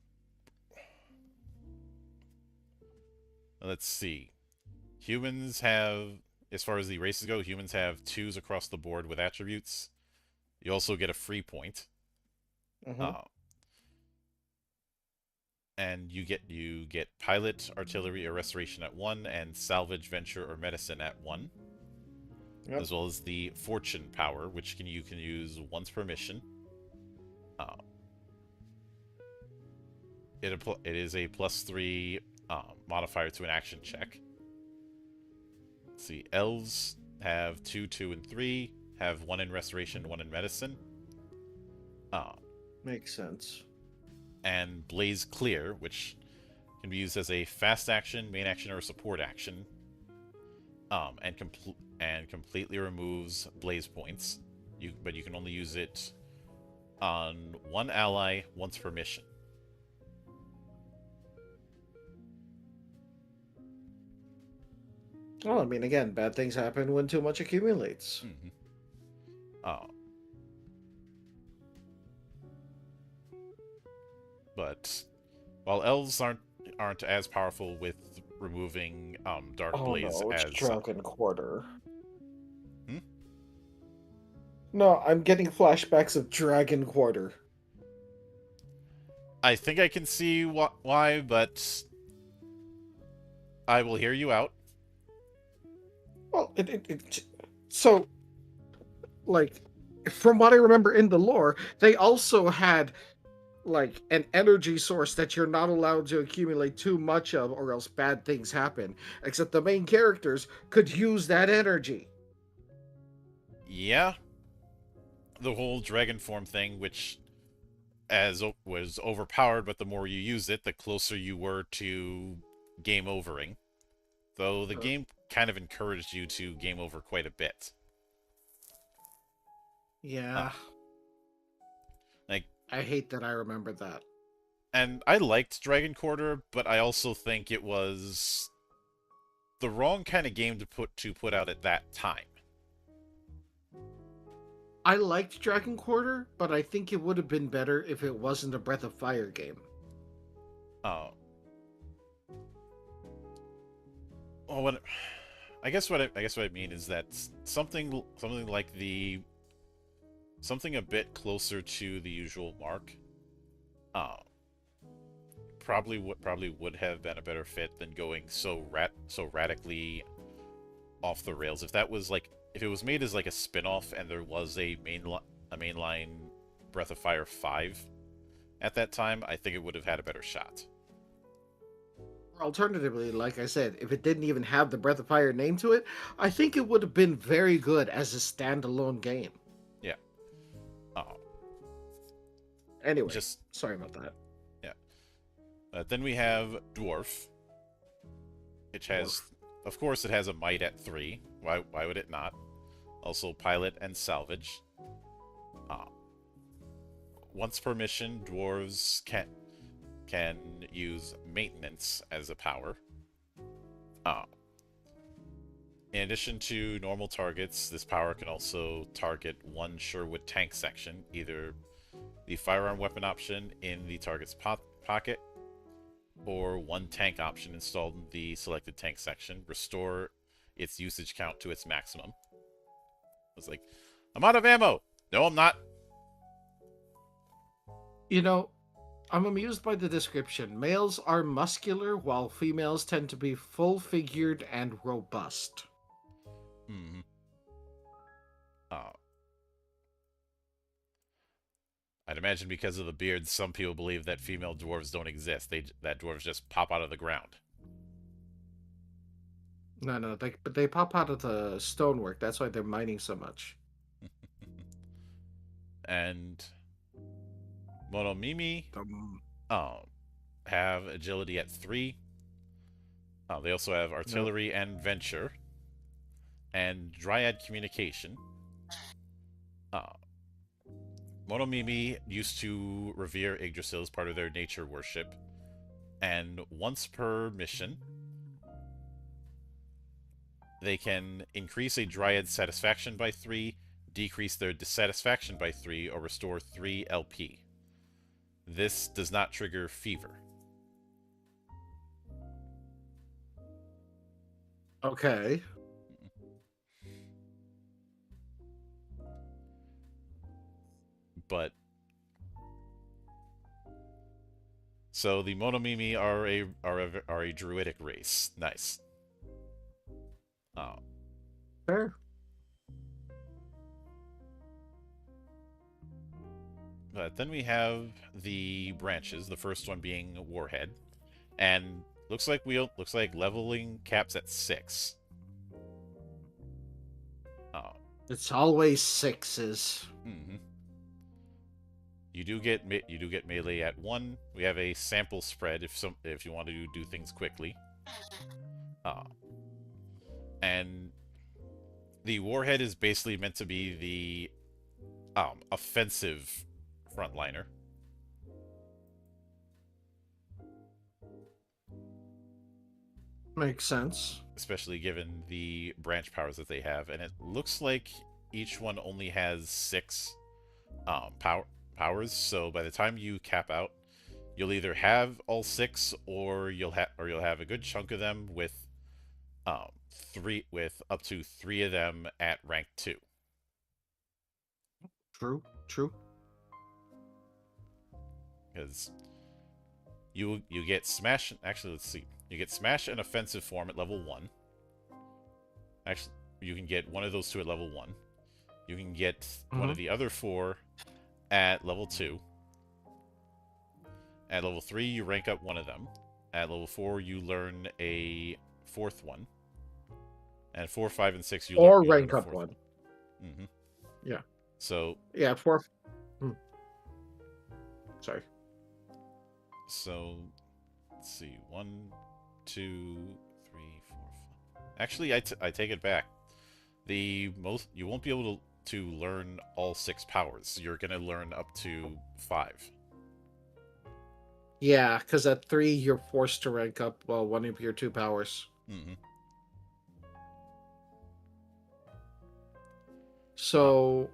Speaker 1: Let's see. Humans have, as far as the races go, humans have 2s across the board with attributes. You also get a free point.
Speaker 2: Mm-hmm.
Speaker 1: And you get pilot, artillery, or restoration at 1, and salvage, venture, or medicine at 1. Yep. As well as the fortune power, which you can use once per mission. It is a +3 modifier to an action check. Let's see, elves have 2, 2, and 3. Have 1 in restoration, 1 in medicine.
Speaker 2: Makes sense.
Speaker 1: And Blaze Clear, which can be used as a fast action, main action, or support action, and completely removes blaze points. But you can only use it on 1 ally once per mission.
Speaker 2: Well, I mean, again, bad things happen when too much accumulates.
Speaker 1: Mm-hmm. But while elves aren't as powerful with removing Dark Blaze
Speaker 2: no, it's
Speaker 1: as
Speaker 2: Dragon Quarter.
Speaker 1: Hmm?
Speaker 2: No, I'm getting flashbacks of Dragon Quarter.
Speaker 1: I think I can see why, but I will hear you out.
Speaker 2: Well, so like from what I remember in the lore, they also had like an energy source that you're not allowed to accumulate too much of or else bad things happen. Except the main characters could use that energy.
Speaker 1: Yeah, the whole dragon form thing, which as was overpowered, but the more you use it, the closer you were to game overing. Though the
Speaker 2: Uh,
Speaker 1: game kind of encouraged you to game over quite a bit.
Speaker 2: yeah,
Speaker 1: Uh, like,
Speaker 2: I hate that I remember that.
Speaker 1: and I liked Dragon Quarter, but I also think it was the wrong kind of game to put out at that time.
Speaker 2: I liked Dragon Quarter, but I think it would have been better if it wasn't a Breath of Fire game.
Speaker 1: Uh, well, what I guess what I mean is that something like the something a bit closer to the usual mark, uh, probably would have been a better fit than going so radically off the rails. If that was like if it was made as like a spin-off and there was a mainline Breath of Fire 5 at that time, I think it would have had a better shot.
Speaker 2: Alternatively, like I said, if it didn't even have the Breath of Fire name to it, I think it would have been very good as a standalone game.
Speaker 1: Yeah. Oh,
Speaker 2: Anyway,
Speaker 1: just
Speaker 2: sorry about that.
Speaker 1: yeah. Then we have Dwarf, which has,
Speaker 2: Dwarf.
Speaker 1: of course, it has a might at 3. Why would it not? Also pilot and salvage. Uh, Once per mission, dwarves can use maintenance as a power. Uh, in addition to normal targets, this power can also target one Sherwood tank section, either the firearm weapon option in the target's pocket or one tank option installed in the selected tank section. Restore its usage count to its maximum. It's like, I'm out of ammo! No, I'm not.
Speaker 2: You know, I'm amused by the description. Males are muscular, while females tend to be full figured and robust.
Speaker 1: Hmm. Uh, I'd imagine because of the beards, some people believe that female dwarves don't exist. That dwarves just pop out of the ground.
Speaker 2: No, no, but they pop out of the stonework. That's why they're mining so much.
Speaker 1: And Monomimi
Speaker 2: Um,
Speaker 1: um, have agility at 3. They also have
Speaker 2: no.
Speaker 1: artillery and venture, and dryad communication. Uh, Monomimi used to revere Yggdrasil as part of their nature worship, and once per mission, they can increase a dryad's satisfaction by 3, decrease their dissatisfaction by 3, or restore 3 LP. This does not trigger fever.
Speaker 2: Okay.
Speaker 1: But so the Monomimi are a druidic race. Nice. Oh.
Speaker 2: Fair.
Speaker 1: But then we have the branches. The first one being Warhead, and looks like leveling caps at 6. Oh.
Speaker 2: It's always sixes.
Speaker 1: Mm-hmm. You do get melee at 1. We have a sample spread if you want to do things quickly. Uh, and the Warhead is basically meant to be the offensive frontliner.
Speaker 2: Makes sense.
Speaker 1: Especially given the branch powers that they have, and it looks like each one only has 6 powers. So by the time you cap out, you'll either have all 6, or you'll have a good chunk of them with 3 with up to 3 of them at rank 2.
Speaker 2: True. True.
Speaker 1: Because You get smash. Actually, let's see. You get smash and offensive form at level 1. Actually, you can get one of those two at level 1. You can get one
Speaker 2: Hmm.
Speaker 1: of the other 4 at level 2. At level 3, you rank up one of them. At level 4, you learn a fourth one. And 4, 5, and 6,
Speaker 2: Or
Speaker 1: you learn
Speaker 2: rank
Speaker 1: a
Speaker 2: up
Speaker 1: fourth
Speaker 2: one.
Speaker 1: one. Mm-hmm.
Speaker 2: Yeah.
Speaker 1: So,
Speaker 2: Yeah. For. Hmm. Sorry.
Speaker 1: so let's see. 1, 2, 3, 4, 5. Actually, I take it back. You won't be able to learn all 6 powers. You're gonna learn up to 5.
Speaker 2: Yeah, because at 3 you're forced to rank up one of your 2 powers.
Speaker 1: Mm-hmm.
Speaker 2: So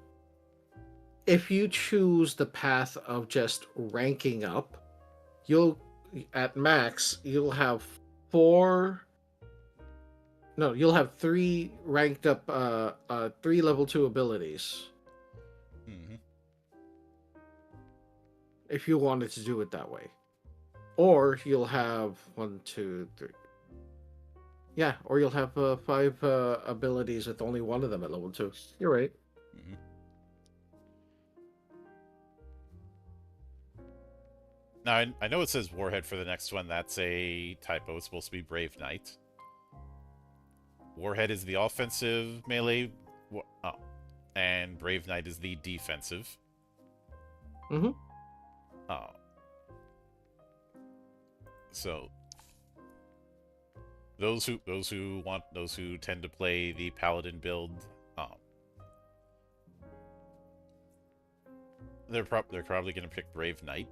Speaker 2: if you choose the path of just ranking up, you'll at max you'll have 4. No, you'll have 3 ranked up 3 level 2 abilities
Speaker 1: Mm-hmm.
Speaker 2: if you wanted to do it that way. Or you'll have 1, 2, 3. Yeah, or you'll have 5 abilities with only one of them at level 2. You're right.
Speaker 1: Mm-hmm. Now, I know it says Warhead for the next one. That's a typo. It's supposed to be Brave Knight. Warhead is the offensive melee. Oh. And Brave Knight is the defensive.
Speaker 2: Mm-hmm.
Speaker 1: Oh. So those who tend to play the Paladin build, they're probably going to pick Brave Knight.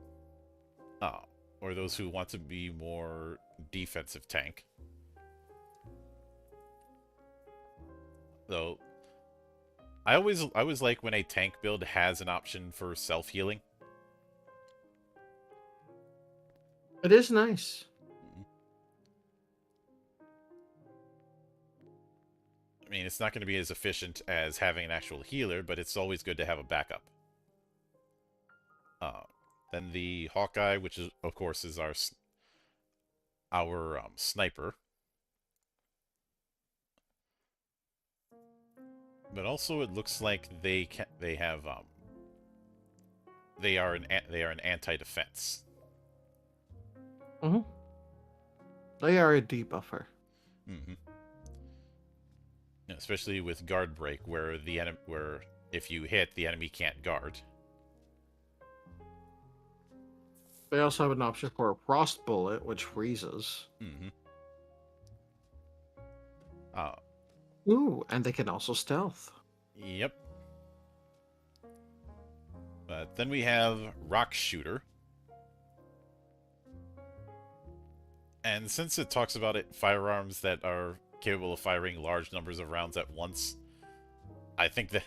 Speaker 1: Or those who want to be more defensive tank. Though I always like when a tank build has an option for self-healing.
Speaker 2: It is nice.
Speaker 1: I mean, it's not going to be as efficient as having an actual healer, but it's always good to have a backup. Then the Hawkeye, which is of course is our sniper, but also it looks like they are an anti-defense.
Speaker 2: Mm-hmm. They are a debuffer.
Speaker 1: Mm-hmm. Especially with guard break, where if you hit, the enemy can't guard.
Speaker 2: They also have an option for a frost bullet, which freezes.
Speaker 1: Mm-hmm.
Speaker 2: Ooh, and they can also stealth.
Speaker 1: Yep. But then we have Rock Shooter. And since it talks about firearms that are capable of firing large numbers of rounds at once, I think the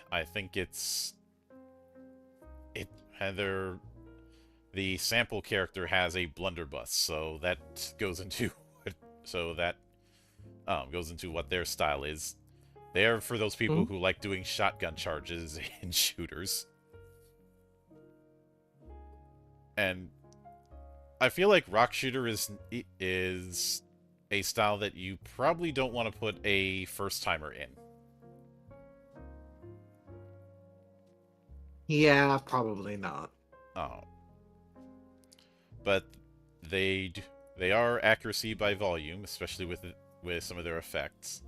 Speaker 1: sample character has a blunderbuss, so that goes into what their style is. They are for those people who like doing shotgun charges in shooters. And I feel like Rock Shooter is a style that you probably don't want to put a first-timer in.
Speaker 2: Yeah, probably not.
Speaker 1: Oh. But they are accuracy by volume, especially with some of their effects.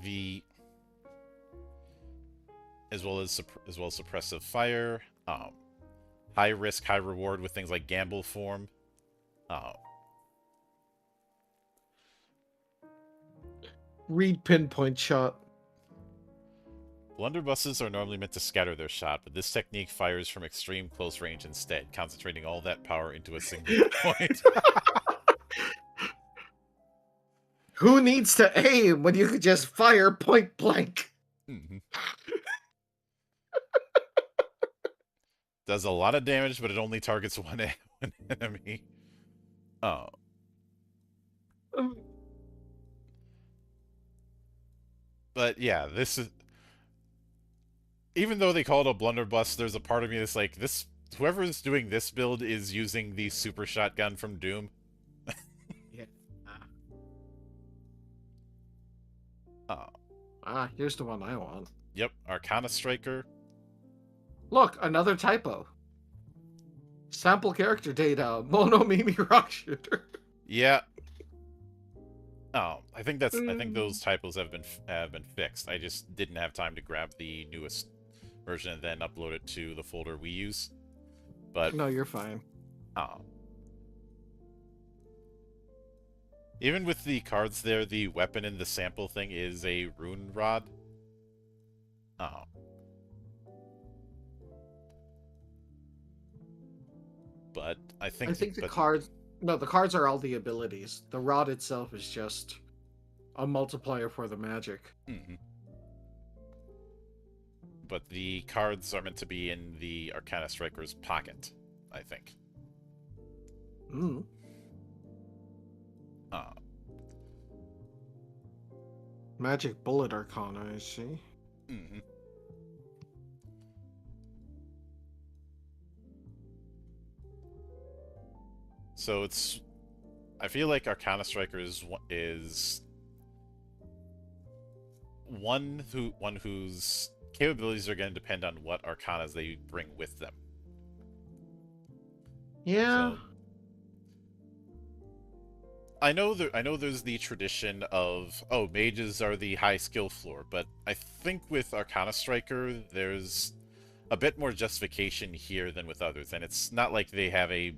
Speaker 1: The as well as suppressive fire, high risk, high reward with things like gamble form.
Speaker 2: Read pinpoint shot.
Speaker 1: Blunderbusses are normally meant to scatter their shot, but this technique fires from extreme close range instead, concentrating all that power into a single point.
Speaker 2: Who needs to aim when you could just fire point blank?
Speaker 1: Mm-hmm. Does a lot of damage, but it only targets one enemy. Oh. But yeah, this is... even though they call it a blunderbuss, there's a part of me that's like, this whoever is doing this build is using the super shotgun from Doom.
Speaker 2: Yeah.
Speaker 1: Uh,
Speaker 2: Here's the one I want.
Speaker 1: yep, Arcana Striker.
Speaker 2: Look, another typo. Sample character data, Mono Mimi Rock Shooter.
Speaker 1: Yeah. Oh, I think
Speaker 2: Mm.
Speaker 1: those typos have been fixed. I just didn't have time to grab the newest version and then upload it to the folder we use. But
Speaker 2: No, you're fine.
Speaker 1: oh. Even with the cards there, the weapon in the sample thing is a rune rod. Oh. But I
Speaker 2: I
Speaker 1: think
Speaker 2: think the
Speaker 1: but
Speaker 2: cards. No, the cards are all the abilities. The rod itself is just a multiplier for the magic.
Speaker 1: mhm. But the cards are meant to be in the Arcana Striker's pocket, I think.
Speaker 2: Mm.
Speaker 1: Uh,
Speaker 2: Magic Bullet Arcana, I see.
Speaker 1: mhm. So it's I feel like Arcana Striker is one whose capabilities are going to depend on what arcanas they bring with them.
Speaker 2: Yeah.
Speaker 1: So I know there's the tradition of, oh, mages are the high skill floor, but I think with Arcana Striker there's a bit more justification here than with others, and it's not like they have a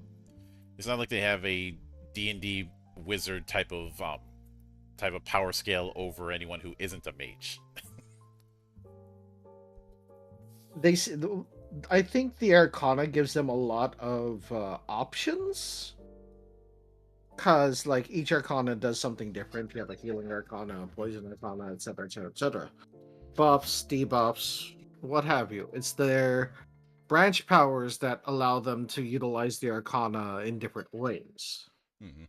Speaker 1: D&D wizard type of power scale over anyone who isn't a mage.
Speaker 2: They. I think the Arcana gives them a lot of options. Because, like, each Arcana does something different. You have a Healing Arcana, Poison Arcana, etc., etc., etc. Buffs, debuffs, what have you. It's their branch powers that allow them to utilize the Arcana in different ways.
Speaker 1: Hmm.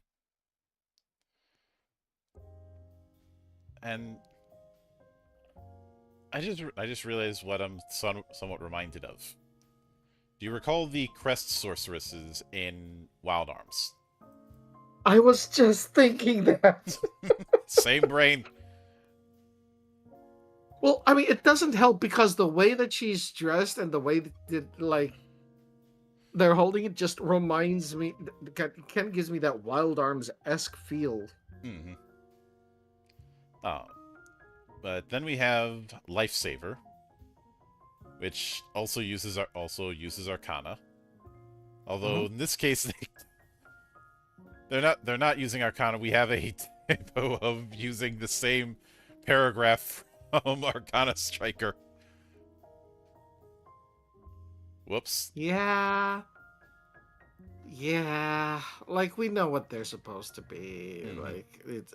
Speaker 1: And I just realized what I'm somewhat reminded of. Do you recall the crest sorceresses in Wild Arms?
Speaker 2: I was just thinking that.
Speaker 1: Same brain.
Speaker 2: Well, I mean, it doesn't help because the way that she's dressed and the way that, like, they're holding it just reminds me. Ken gives me that Wild Arms esque feel.
Speaker 1: Hmm. Oh, but then we have Lifesaver, which also uses Arcana. Although in this case they're not using Arcana. We have a typo of using the same paragraph from Arcana Striker. Whoops.
Speaker 2: Yeah. Yeah. Like, we know what they're supposed to be.
Speaker 1: Hmm.
Speaker 2: Like, it's.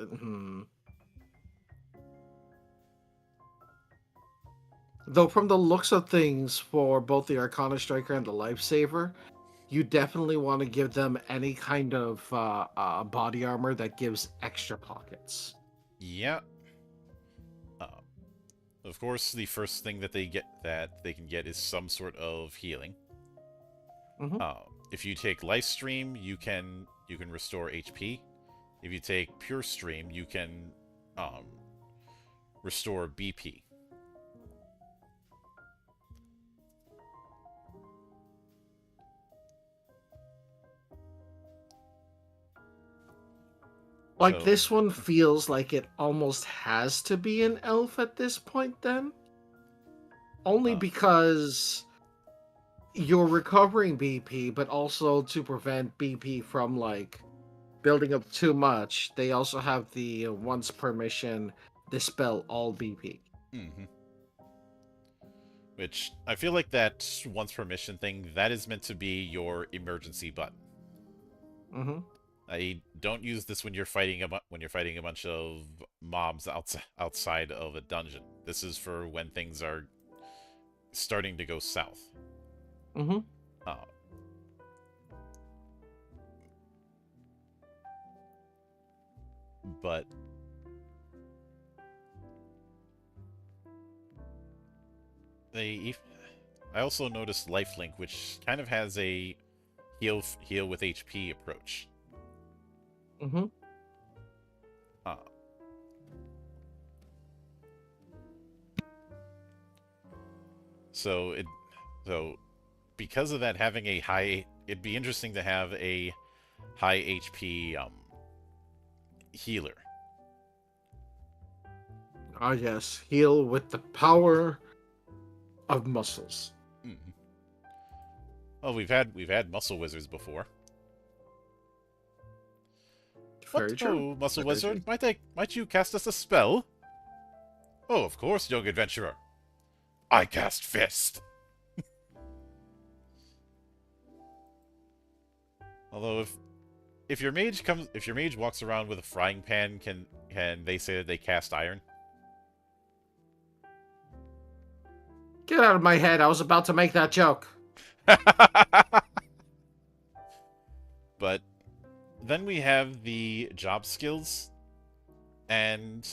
Speaker 2: Though, from the looks of things, for both the Arcana Striker and the Lifesaver, you definitely want to give them any kind of body armor that gives extra pockets.
Speaker 1: Yeah. Uh, of course, the first thing that they can get is some sort of healing.
Speaker 2: Hmm.
Speaker 1: If you take Life Stream, you can restore HP. If you take Pure Stream, you can um, restore BP.
Speaker 2: Like,
Speaker 1: So,
Speaker 2: this one feels like it almost has to be an elf at this point, then. Only
Speaker 1: uh,
Speaker 2: because you're recovering BP, but also to prevent BP from, like, building up too much, they also have the once per mission dispel all BP.
Speaker 1: mhm. Which I feel like that once per mission thing that is meant to be your emergency button.
Speaker 2: Hmm.
Speaker 1: I don't use this when you're fighting a bunch of mobs outside of a dungeon. This is for when things are starting to go south.
Speaker 2: Hmm.
Speaker 1: Uh, but they. I also noticed Lifelink, which kind of has a heal with HP approach.
Speaker 2: Mm-hmm.
Speaker 1: Uh, so it so because of that having a high, it'd be interesting to have a high HP healer.
Speaker 2: Ah, yes. Heal with the power of muscles.
Speaker 1: Mm. Well, we've had muscle wizards before. What?
Speaker 2: Very true.
Speaker 1: Oh, muscle
Speaker 2: Very true.
Speaker 1: wizard, might you cast us a spell? Oh, of course, young adventurer. I cast fist. Although if your mage walks around with a frying pan, can they say that they cast iron?
Speaker 2: Get out of my head. I was about to make that joke.
Speaker 1: But then we have the job skills, and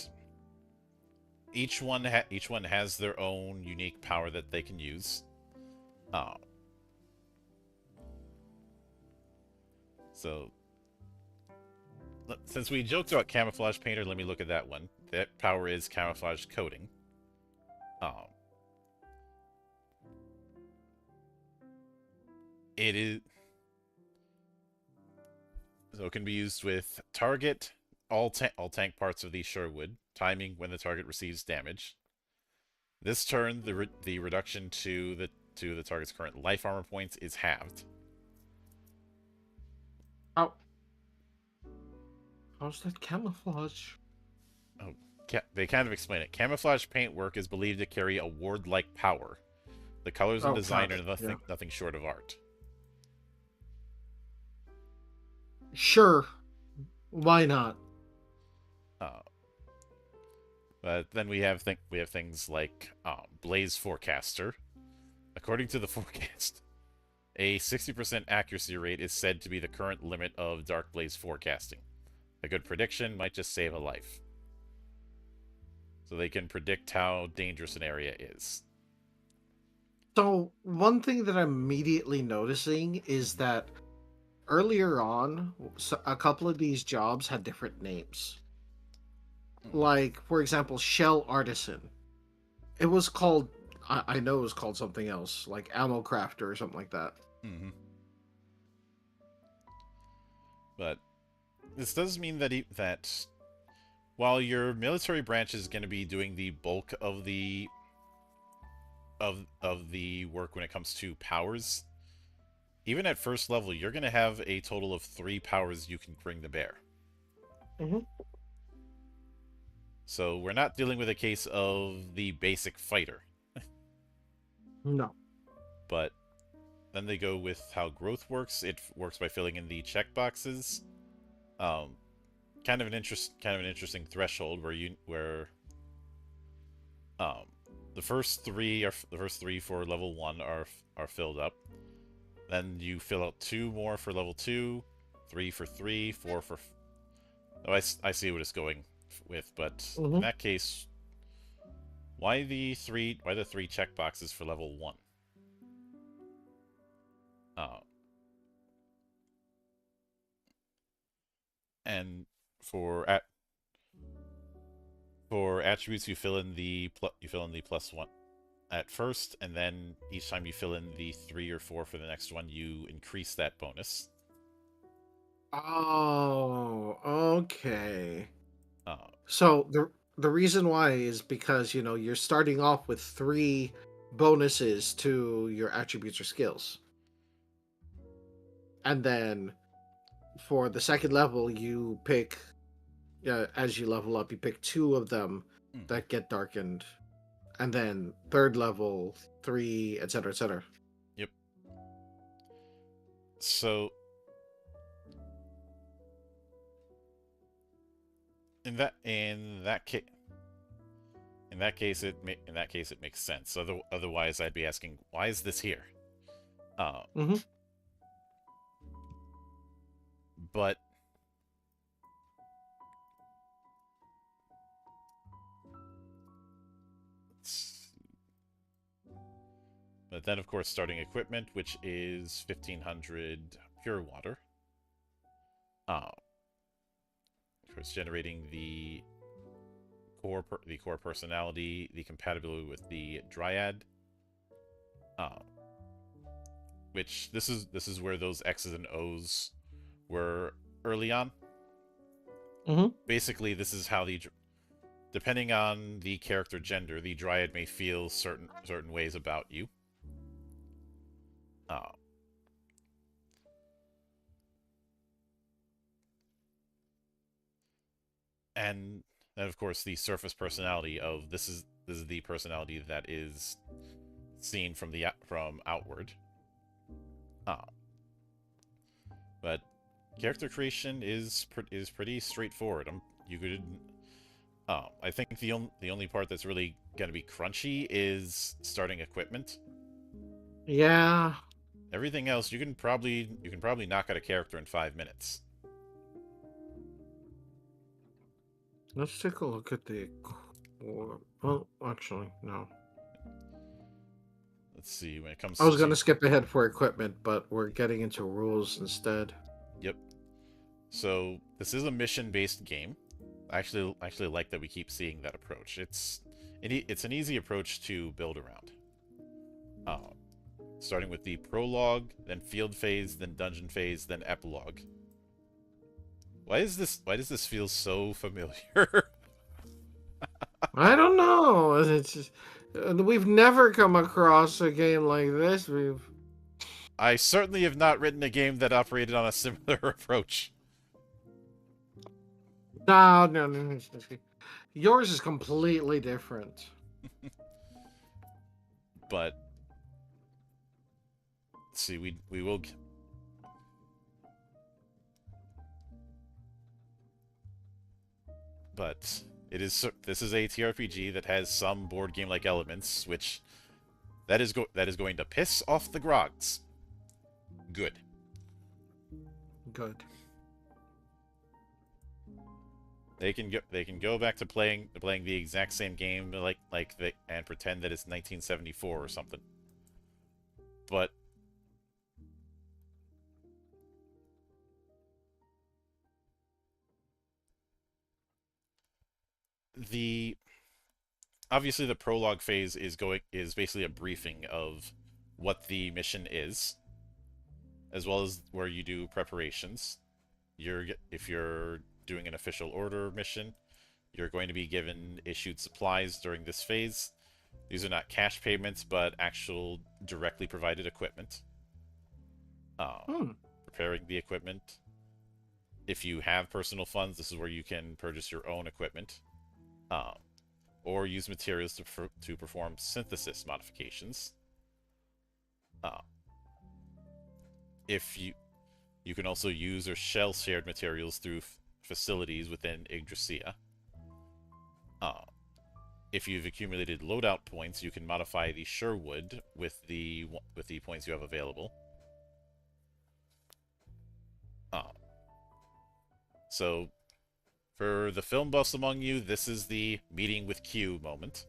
Speaker 1: each one has their own unique power that they can use. Uh, so since we joked about camouflage painter, let me look at that one. That power is camouflage coating. Um, it is so it can be used with target, all tank parts of the Sherwood, timing when the target receives damage. This turn, the reduction to the target's current life armor points is halved.
Speaker 2: How? How's that camouflage?
Speaker 1: Oh, they kind of explain it. Camouflage paintwork is believed to carry a ward-like power. The colors and
Speaker 2: Oh,
Speaker 1: design
Speaker 2: got
Speaker 1: are
Speaker 2: it. Yeah.
Speaker 1: nothing short of art.
Speaker 2: Sure. Why not?
Speaker 1: Uh, but then we have things like Blaze Forecaster. According to the forecast, a 60% accuracy rate is said to be the current limit of Dark Blaze forecasting. A good prediction might just save a life. So they can predict how dangerous an area is.
Speaker 2: So, one thing that I'm immediately noticing is that earlier on, a couple of these jobs had different names. Like, for example, Shell Artisan. It was called, I know it was called something else, like Ammo Crafter or something like that.
Speaker 1: Mm-hmm. But this does mean that while your military branch is going to be doing the bulk of the work when it comes to powers, even at first level, you're going to have a total of 3 powers you can bring to bear.
Speaker 2: Mm-hmm.
Speaker 1: So we're not dealing with a case of the basic fighter.
Speaker 2: No.
Speaker 1: But then they go with how growth works. It works by filling in the checkboxes. Kind of an interesting threshold where um, the first three for level 1 are filled up. Then you fill out 2 more for level 2, 3 for 3, 4 for. Oh, I see what it's going with, but in that case, why the 3 checkboxes for level 1? And for attributes, you fill in the +1 at first, and then each time you fill in the 3 or 4 for the next one, you increase that bonus.
Speaker 2: Oh, okay.
Speaker 1: Uh,
Speaker 2: So the reason why is because you're starting off with 3 bonuses to your attributes or skills, and then for the second level you pick, as you level up, you pick 2 of them that get darkened, and then third level 3, etc., etc.
Speaker 1: Yep. So in that case it makes sense. Otherwise, I'd be asking, why is this here?
Speaker 2: Mm-hmm.
Speaker 1: But But then, of course, starting equipment, which is 1500 pure water. Of course, generating the core personality, the compatibility with the Dryad. Uh, which this is where those X's and O's were early on.
Speaker 2: Mm-hmm.
Speaker 1: Basically, this is how depending on the character gender, the Dryad may feel certain ways about you. Uh, and then, of course, the surface personality of this is the personality that is seen from outward. Uh, but character creation is pretty straightforward. You could. I think the only part that's really gonna be crunchy is starting equipment.
Speaker 2: Yeah.
Speaker 1: Everything else you can probably knock out a character in 5 minutes.
Speaker 2: Let's take a look at the. Well, actually, no.
Speaker 1: Let's see when it
Speaker 2: I
Speaker 1: comes
Speaker 2: was
Speaker 1: to.
Speaker 2: gonna skip ahead for equipment, but we're getting into rules instead.
Speaker 1: Yep. So this is a mission-based game. I actually like that we keep seeing that approach. It's an easy approach to build around. Uh, Starting with the prologue, then field phase, then dungeon phase, then epilogue. Why does this feel so familiar?
Speaker 2: I don't know. It's just, we've never come across a game like this.
Speaker 1: I certainly have not written a game that operated on a similar approach.
Speaker 2: No. Yours is completely different.
Speaker 1: But let's see, we will. But this is a TRPG that has some board game like elements, which that is going to piss off the grogs. Good.
Speaker 2: Good.
Speaker 1: They can go back to playing the exact same game and pretend that it's 1974 or something. But the obviously the prologue phase is basically a briefing of what the mission is, as well as where you do preparations. If you're doing an official order mission, you're going to be given issued supplies during this phase. These are not cash payments, but actual directly provided equipment. Uh,
Speaker 2: Hmm.
Speaker 1: Preparing the equipment. If you have personal funds, this is where you can purchase your own equipment, uh, or use materials to perform synthesis modifications. Uh, if you can also use or shell shared materials through facilities within Yggdrasia. Uh, if you've accumulated loadout points, you can modify the Sherwood with the points you have available. Uh, so, for the film buffs among you, this is the meeting with Q moment.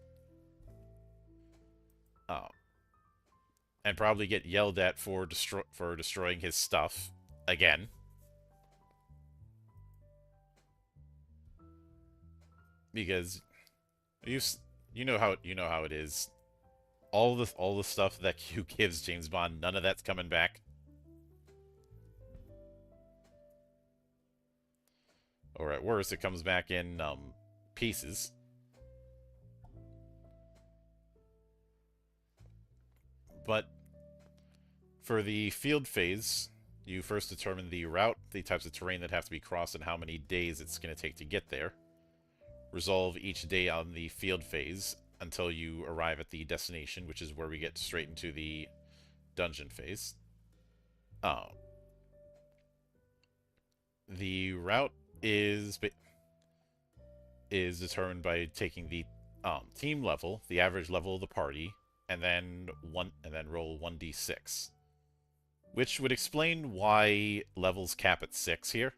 Speaker 1: And probably get yelled at for destroying his stuff again. Because you know how it is. All the stuff that Q gives James Bond, none of that's coming back. Or at worst, it comes back in pieces. But for the field phase, you first determine the route, the types of terrain that have to be crossed, and how many days it's going to take to get there. Resolve each day on the field phase until you arrive at the destination, which is where we get straight into the dungeon phase. The route is determined by taking the team level, the average level of the party, and then roll 1d6, which would explain why levels cap at 6 here.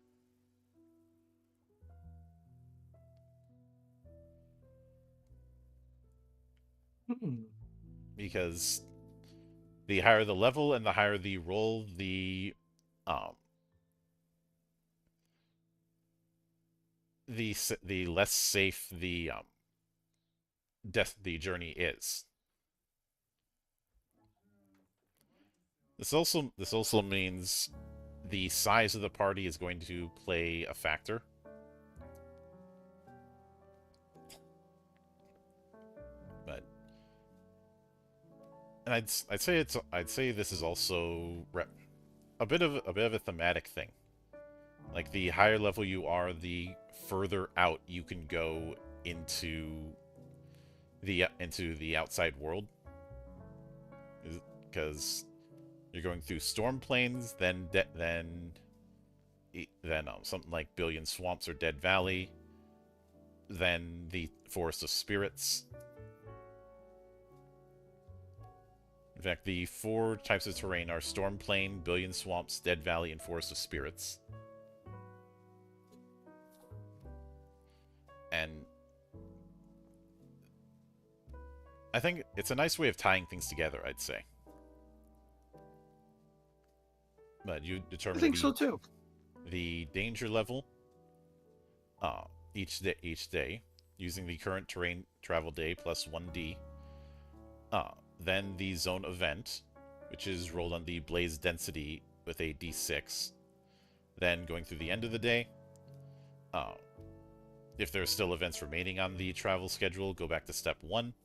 Speaker 2: Hmm.
Speaker 1: Because the higher the level and the higher the roll, um, the less safe the journey is. This also means the size of the party is going to play a factor. But and I'd say this is also a bit of a thematic thing. Like the higher level you are, the further out you can go into the outside world, because you're going through storm plains, then something like Billion Swamps or Dead Valley, then the Forest of Spirits. In fact, the 4 types of terrain are Storm Plain, Billion Swamps, Dead Valley, and Forest of Spirits. And I think it's a nice way of tying things together, I'd say. But you determine
Speaker 2: I think so too.
Speaker 1: The danger level each day using the current terrain travel day plus 1d. Then the zone event, which is rolled on the blaze density with a d6. Then going through the end of the day, if there are still events remaining on the travel schedule, go back to step 1.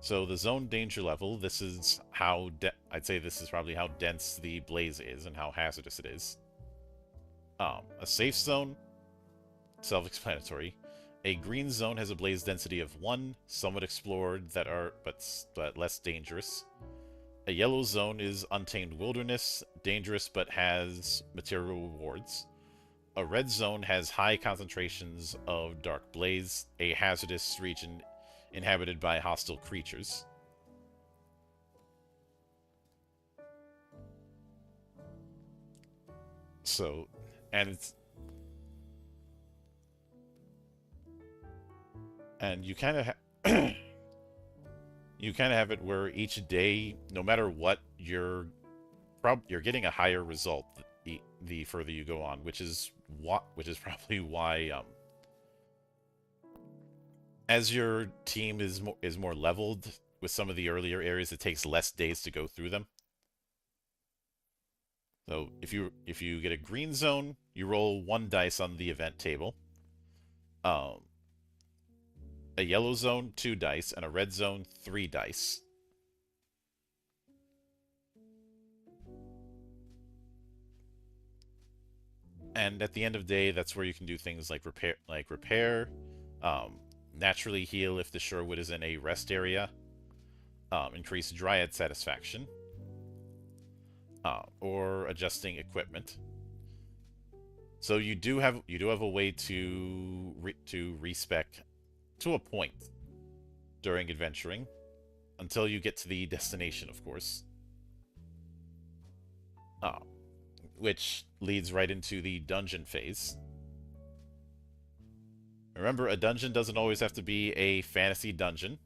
Speaker 1: So the zone danger level, this is how I'd say this is probably how dense the blaze is and how hazardous it is. A safe zone, self-explanatory. A green zone has a blaze density of 1, somewhat explored but less dangerous. A yellow zone is untamed wilderness, dangerous but has material rewards. A red zone has high concentrations of dark blaze, a hazardous region inhabited by hostile creatures. So, and you kind of you kind of have it where each day, no matter what, you're getting a higher result the further you go on, which is probably why as your team is more leveled with some of the earlier areas, it takes less days to go through them. So if you get a green zone, you roll 1 dice on the event table. A yellow zone, 2 dice, and a red zone, 3 dice. And at the end of the day, that's where you can do things like repair, naturally heal if the Sherwood is in a rest area, increase Dryad satisfaction, or adjusting equipment. So you do have a way to respec to a point during adventuring, until you get to the destination, of course. Which leads right into the dungeon phase. Remember, a dungeon doesn't always have to be a fantasy dungeon.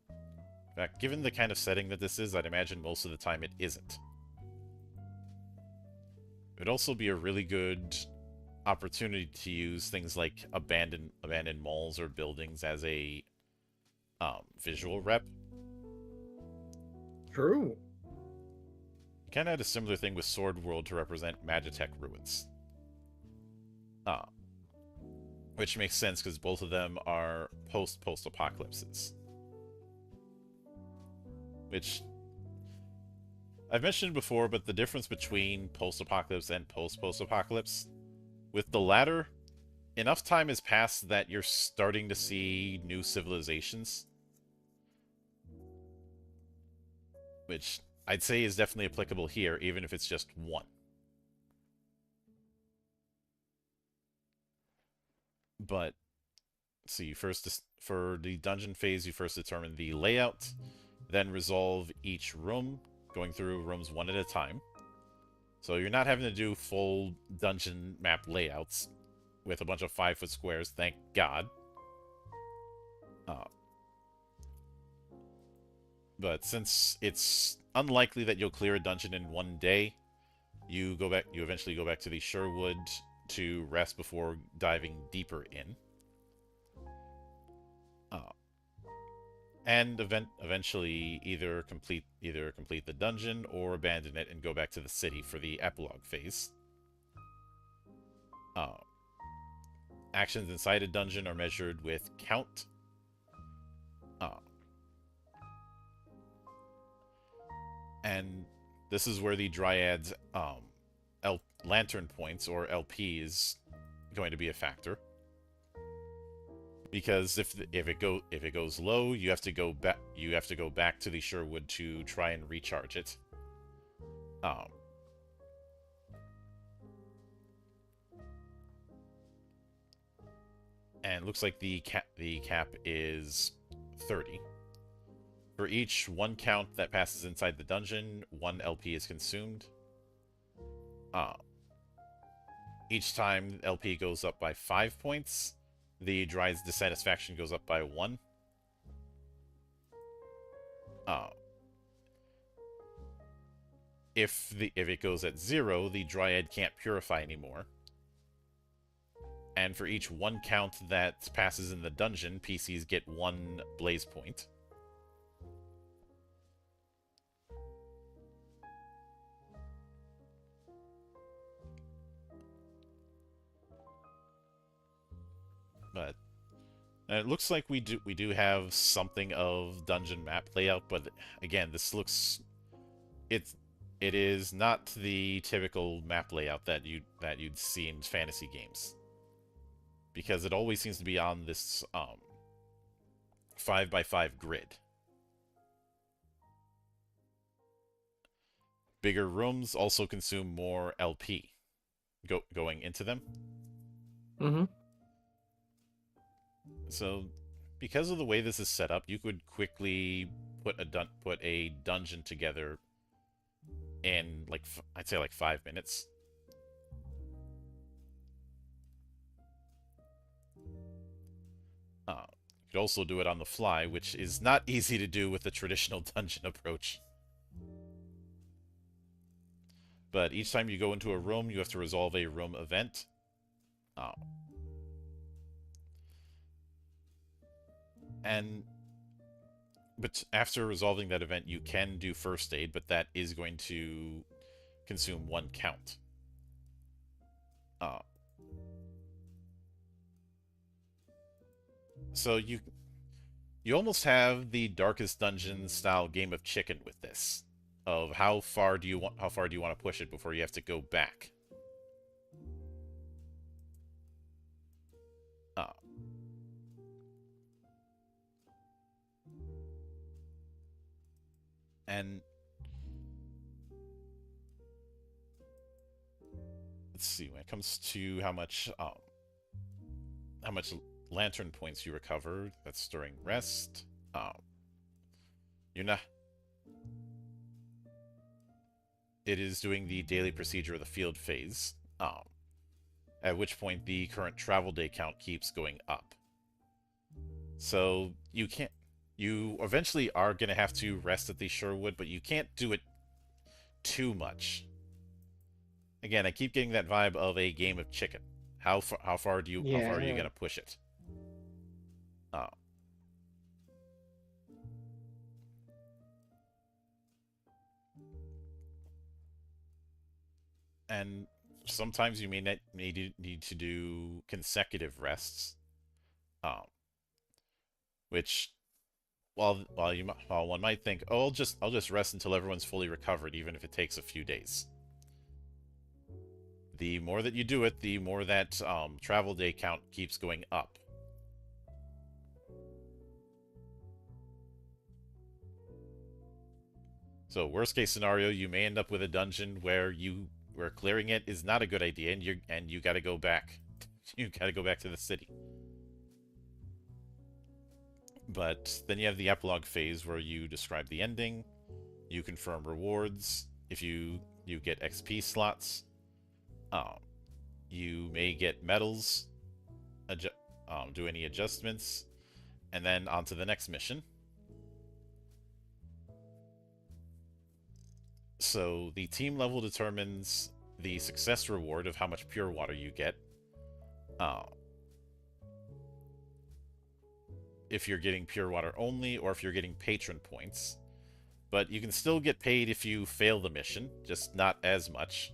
Speaker 1: In fact, given the kind of setting that this is, I'd imagine most of the time it isn't. It would also be a really good opportunity to use things like abandoned malls or buildings as a visual rep.
Speaker 2: True.
Speaker 1: Kind of had a similar thing with Sword World to represent Magitech ruins. Which makes sense because both of them are post-apocalypses. Which I've mentioned before, but the difference between post-apocalypse and post-apocalypse, with the latter, enough time has passed that you're starting to see new civilizations. Which I'd say is definitely applicable here, even if it's just 1. But, so you first, for the dungeon phase, you first determine the layout, then resolve each room, going through rooms 1 at a time. So you're not having to do full dungeon map layouts with a bunch of 5-foot squares, thank God. But since it's unlikely that you'll clear a dungeon in one day, you go back. You eventually go back to the Sherwood to rest before diving deeper in. Uh, and eventually either complete the dungeon or abandon it and go back to the city for the epilogue phase. Uh, Actions inside a dungeon are measured with count. Uh, and this is where the Dryad's lantern points, or LP, is going to be a factor. Because if it goes low, you have to go back to the Sherwood to try and recharge it. Um, and it looks like the cap is 30. For each one count that passes inside the dungeon, 1 LP is consumed. Uh, each time LP goes up by 5 points, the Dryad's dissatisfaction goes up by 1. If it goes at 0, the Dryad can't purify anymore. And for each 1 count that passes in the dungeon, PCs get 1 blaze point. But it looks like we do have something of dungeon map layout, but again, it is not the typical map layout that you'd see in fantasy games, because it always seems to be on this 5x5 grid. Bigger rooms also consume more LP going into them.
Speaker 2: Mm-hmm.
Speaker 1: So, because of the way this is set up, you could quickly put a dungeon together in, like, I'd say, like 5 minutes. You could also do it on the fly, which is not easy to do with the traditional dungeon approach. But each time you go into a room, you have to resolve a room event. But after resolving that event, you can do first aid, but that is going to consume 1 count. So you almost have the Darkest Dungeon style game of chicken with this, of how far do you want to push it before you have to go back. And let's see, when it comes to how much lantern points you recover, that's during rest. You're not. It is doing the daily procedure of the field phase, at which point the current travel day count keeps going up. So you eventually are going to have to rest at the Sherwood, but you can't do it too much. Again, I keep getting that vibe of a game of chicken. How far are you going to push it? And sometimes you may need to do consecutive rests, which while one might think, oh, I'll just rest until everyone's fully recovered, even if it takes a few days. The more that you do it, the more that travel day count keeps going up. So worst case scenario, you may end up with a dungeon where clearing it is not a good idea, and you got to go back. You got to go back to the city. But then you have the epilogue phase where you describe the ending, you confirm rewards. If you get XP slots, you may get medals, do any adjustments, and then on to the next mission. So the team level determines the success reward of how much pure water you get. Uh, if you're getting pure water only, or if you're getting patron points. But you can still get paid if you fail the mission, just not as much.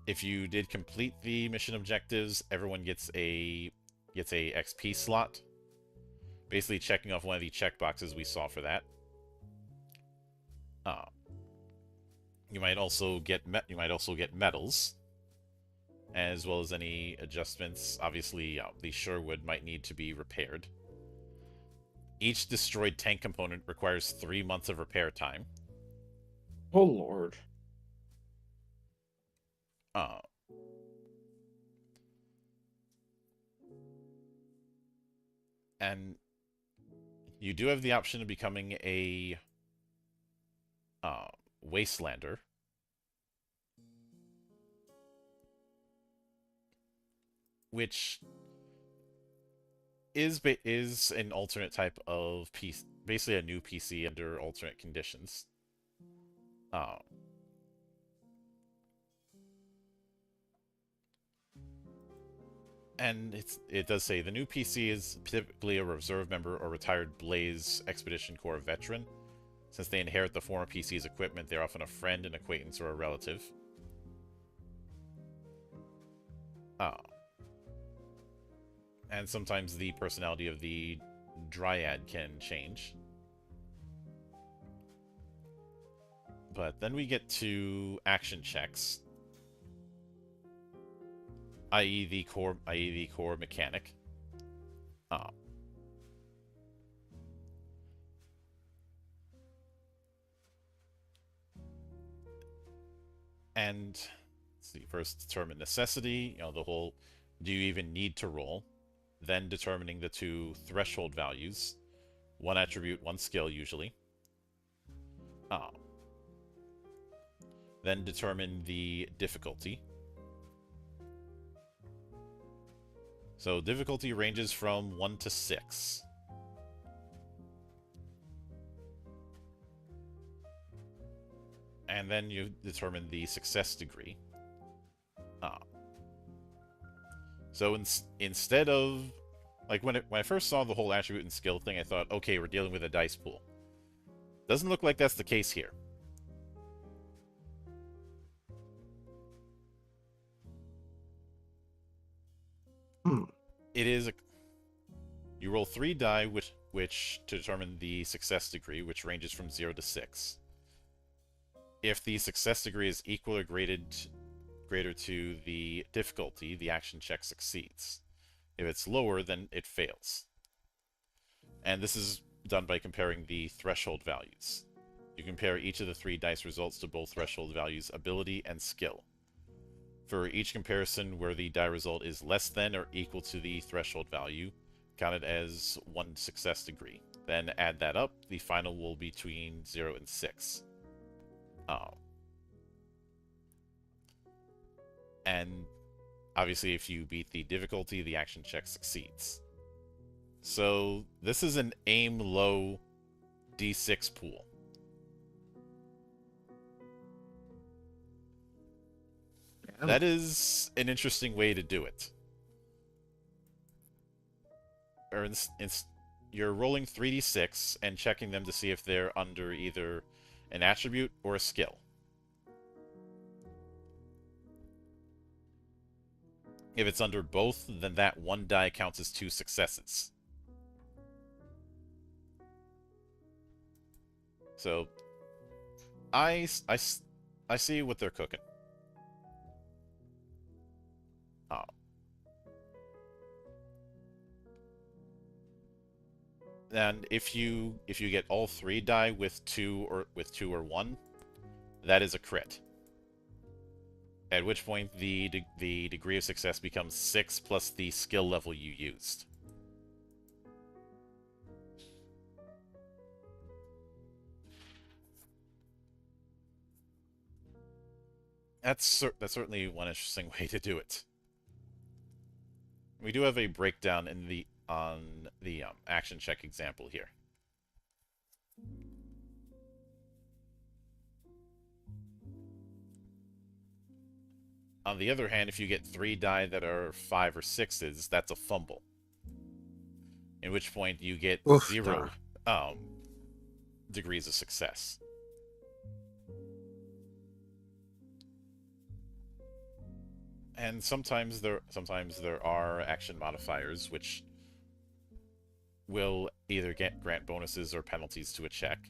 Speaker 1: If you did complete the mission objectives, everyone gets a XP slot. Basically checking off one of the checkboxes we saw for that. You might also get medals, as well as any adjustments. Obviously, the Sherwood might need to be repaired. Each destroyed tank component requires 3 months of repair time.
Speaker 3: Oh, Lord.
Speaker 1: And you do have the option of becoming a Wastelander. Which is an alternate type of PC, basically a new PC under alternate conditions. And it does say the new PC is typically a reserve member or retired Blaze Expedition Corps veteran. Since they inherit the former PC's equipment, they're often a friend, an acquaintance, or a relative. And sometimes the personality of the Dryad can change. But then we get to action checks, i.e. the core mechanic. And let's see, first determine necessity, the whole do you even need to roll? Then determining the 2 threshold values, 1 attribute, 1 skill usually. Then determine the difficulty. So difficulty ranges from 1 to 6. And then you determine the success degree. So instead of, like, when I first saw the whole attribute and skill thing, I thought, okay, we're dealing with a dice pool. Doesn't look like that's the case here. It is you roll 3 die, which to determine the success degree, which ranges from 0 to 6. If the success degree is equal or greater to the difficulty, the action check succeeds. If it's lower, then it fails. And this is done by comparing the threshold values. You compare each of the 3 dice results to both threshold values, ability and skill. For each comparison where the die result is less than or equal to the threshold value, count it as 1 success degree. Then add that up, the final will be between 0 and 6. And obviously if you beat the difficulty, the action check succeeds. So this is an aim low D6 pool. Yeah. That is an interesting way to do it. Or you're rolling 3d6 and checking them to see if they're under either an attribute or a skill. If it's under both, then that 1 die counts as 2 successes. So, I see what they're cooking. And if you get all 3 die with 2 or 1, that is a crit. At which point the degree of success becomes 6 plus the skill level you used. That's certainly one interesting way to do it. We do have a breakdown in on the action check example here. On the other hand, if you get 3 die that are 5 or 6s, that's a fumble. In which point you get
Speaker 2: Oof,
Speaker 1: 0 degrees of success. And sometimes there are action modifiers which will either grant bonuses or penalties to a check.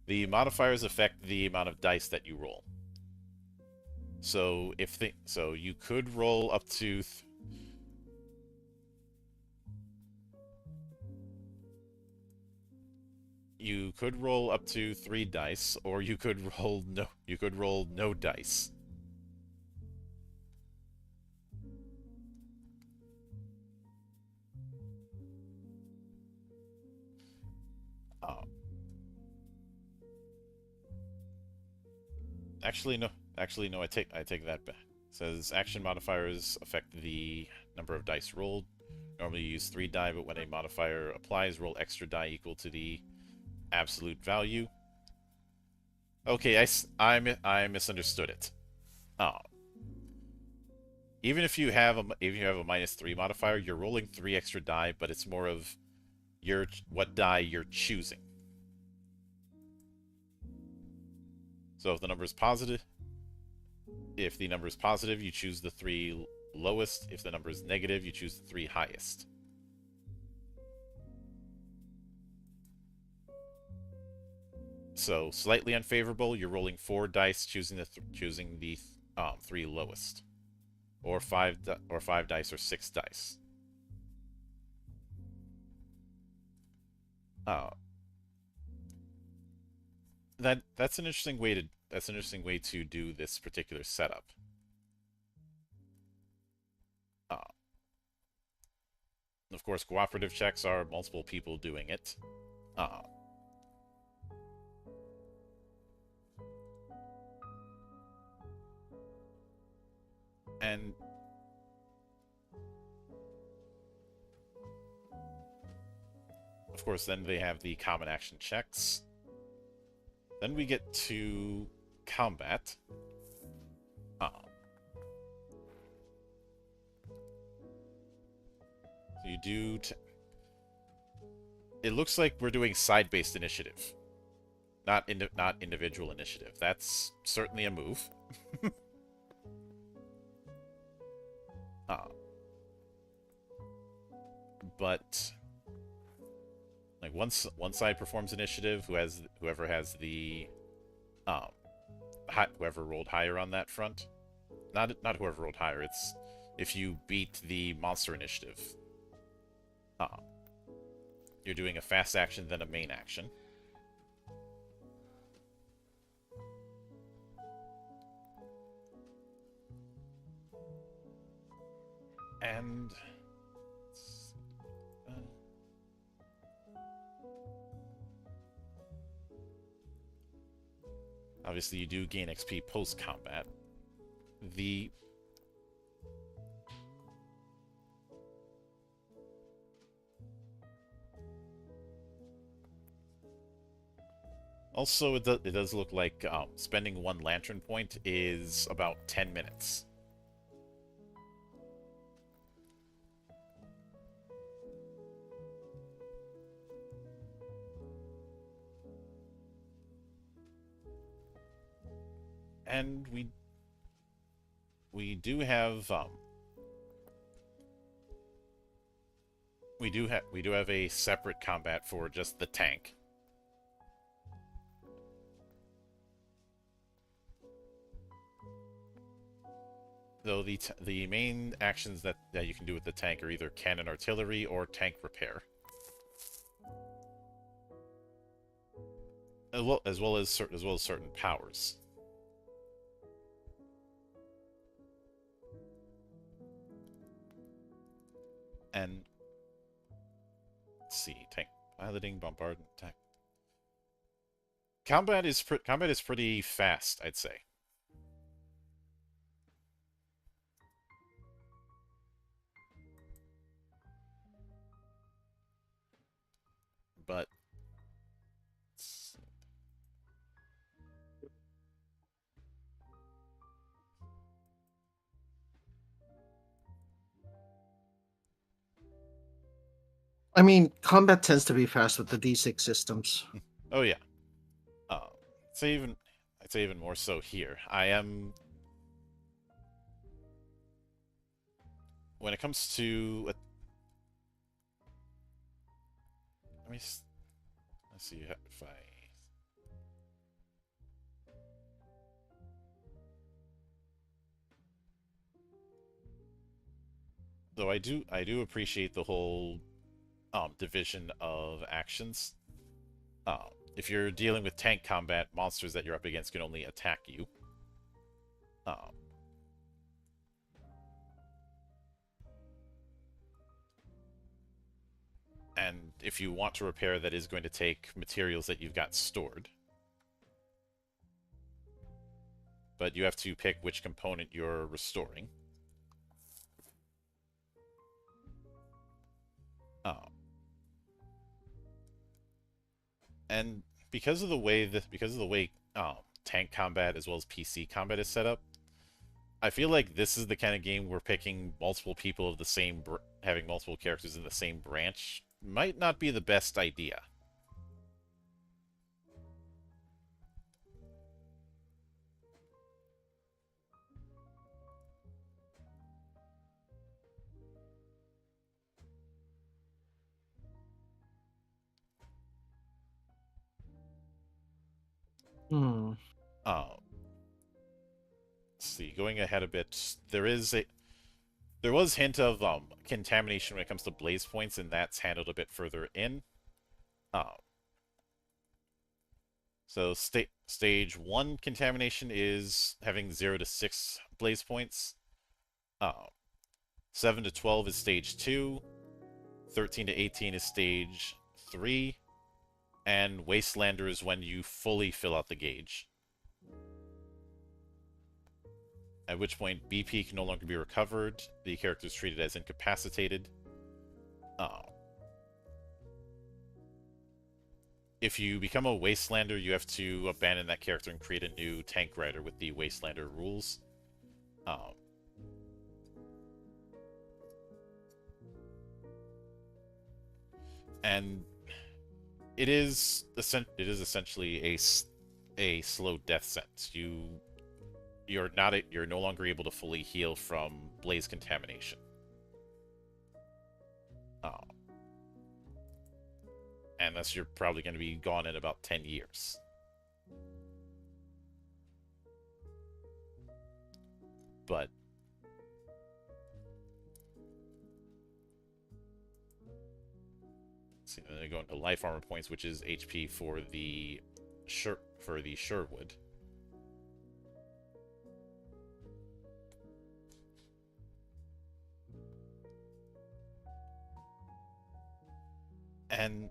Speaker 1: The modifiers affect the amount of dice that you roll. So you could roll up to you could roll up to 3 dice, or you could roll no dice. Actually, no. I take that back. It says action modifiers affect the number of dice rolled. Normally you use 3 die, but when a modifier applies, roll extra die equal to the absolute value. Okay, I misunderstood it. Even if you have a -3 modifier, you're rolling 3 extra die, but it's more of what die you're choosing. So if the number is positive, you choose the 3 lowest. If the number is negative, you choose the 3 highest. So slightly unfavorable, you're rolling 4 dice, choosing the 3 lowest, or 5 dice or 6 dice. That's an interesting way to do this particular setup. Of course, cooperative checks are multiple people doing it. And of course, then they have the common action checks. Then we get to combat. So you do... It looks like we're doing side-based initiative. Not individual initiative. That's certainly a move. But... like one side performs initiative, whoever has the whoever rolled higher on that front. Not whoever rolled higher, it's if you beat the monster initiative. You're doing a fast action, then a main action. And obviously you do gain XP post-combat. Also, it does look like spending 1 lantern point is about 10 minutes. And we do have a separate combat for just the tank. Though the main actions that you can do with the tank are either cannon artillery or tank repair. As well as certain powers. And let's see, tank piloting, bombardment, attack. Combat is pretty fast, I'd say. but
Speaker 2: I mean, combat tends to be fast with the D6 systems.
Speaker 1: oh yeah, uh, say even I'd say even more so here. I am when it comes to let me let's see if I though I do appreciate the whole division of actions. If you're dealing with tank combat, monsters that you're up against can only attack you. Um, and if you want to repair, that is going to take materials that you've got stored. But you have to pick which component you're restoring. And because of the way tank combat as well as PC combat is set up, I feel like this is the kind of game where picking multiple people of the same having multiple characters in the same branch might not be the best idea.
Speaker 2: Hmm.
Speaker 1: Let's see, going ahead a bit, there was hint of contamination when it comes to blaze points, and that's handled a bit further in. So stage 1 contamination is having 0 to 6 blaze points. 7 to 12 is stage 2. 13 to 18 is stage 3. And Wastelander is when you fully fill out the gauge. At which point BP can no longer be recovered. The character is treated as incapacitated. If you become a Wastelander, you have to abandon that character and create a new tank rider with the Wastelander rules. And it is essentially a slow death sentence. You're no longer able to fully heal from blaze contamination. And thus you're probably going to be gone in about 10 years. But see, then they go into life armor points, which is HP for the Sherwood. And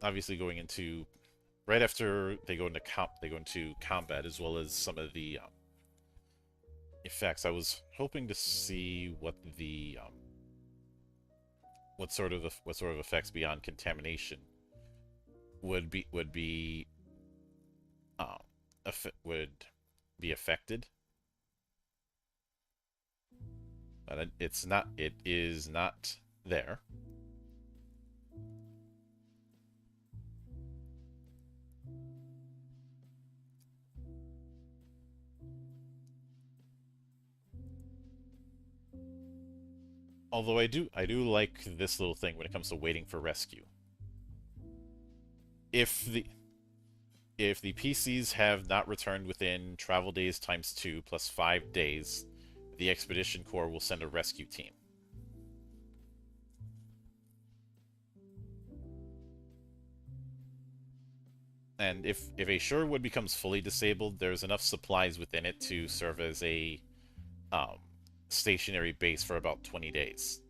Speaker 1: obviously going into right after they go into combat, as well as some of the effects. I was hoping to see what the what sort of effects beyond contamination would be affected. But it is not there. Although I do like this little thing when it comes to waiting for rescue. If the PCs have not returned within travel days times 2 plus 5 days, the Expedition Corps will send a rescue team. And if a Sherwood becomes fully disabled, there's enough supplies within it to serve as a stationary base for about 20 days.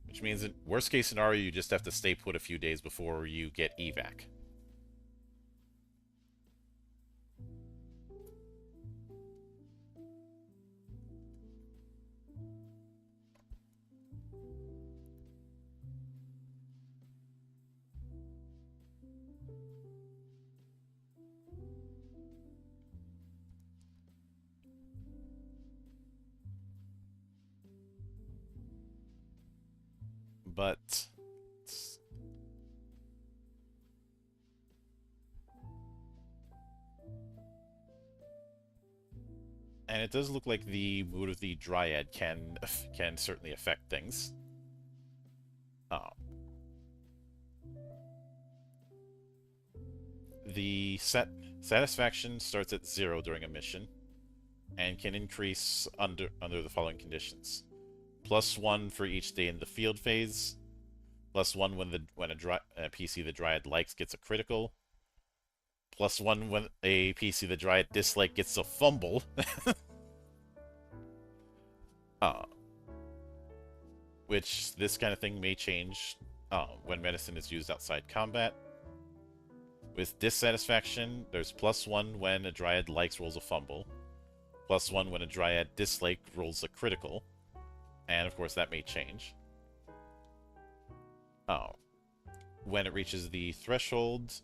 Speaker 1: Which means in worst case scenario, you just have to stay put a few days before you get evac. But and it does look like the mood of the Dryad can certainly affect things. Uh, the satisfaction starts at 0 during a mission, and can increase under the following conditions: +1 for each day in the field phase, +1 when a PC the Dryad likes gets a critical, +1 when a PC the Dryad dislike gets a fumble. Which this kind of thing may change when medicine is used outside combat. With dissatisfaction, there's +1 when a Dryad likes rolls a fumble, +1 when a Dryad dislike rolls a critical, and of course that may change. When it reaches the threshold,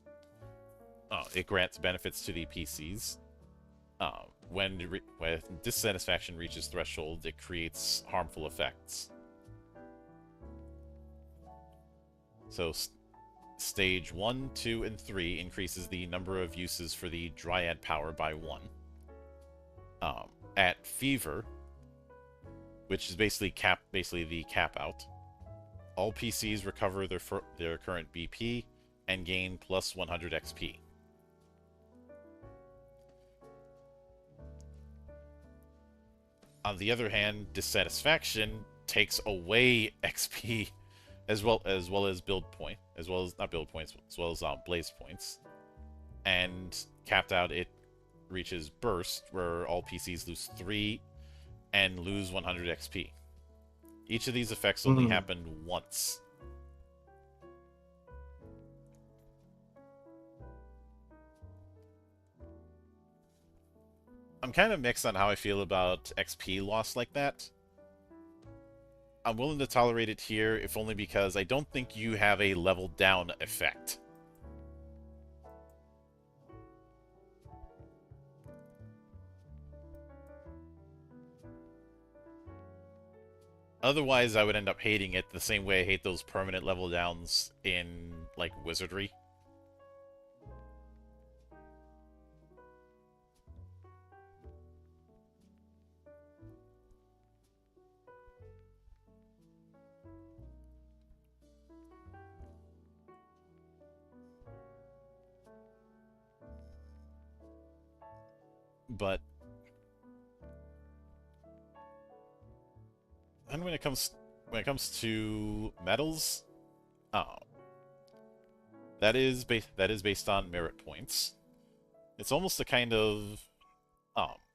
Speaker 1: it grants benefits to the PCs. When dissatisfaction reaches threshold, it creates harmful effects. So stage 1, 2, and 3 increases the number of uses for the Dryad power by 1. At fever, which is basically the cap out, all PCs recover their current BP and gain +100 XP. On the other hand, dissatisfaction takes away XP as well as build point, as well as blaze points, and capped out it reaches burst, where all PCs lose 3 and lose 100 XP. Each of these effects only happen once. I'm kind of mixed on how I feel about XP loss like that. I'm willing to tolerate it here, if only because I don't think you have a level down effect. Otherwise, I would end up hating it the same way I hate those permanent level downs in, like, Wizardry. But and when it comes to medals, that is based on merit points. It's almost a kind of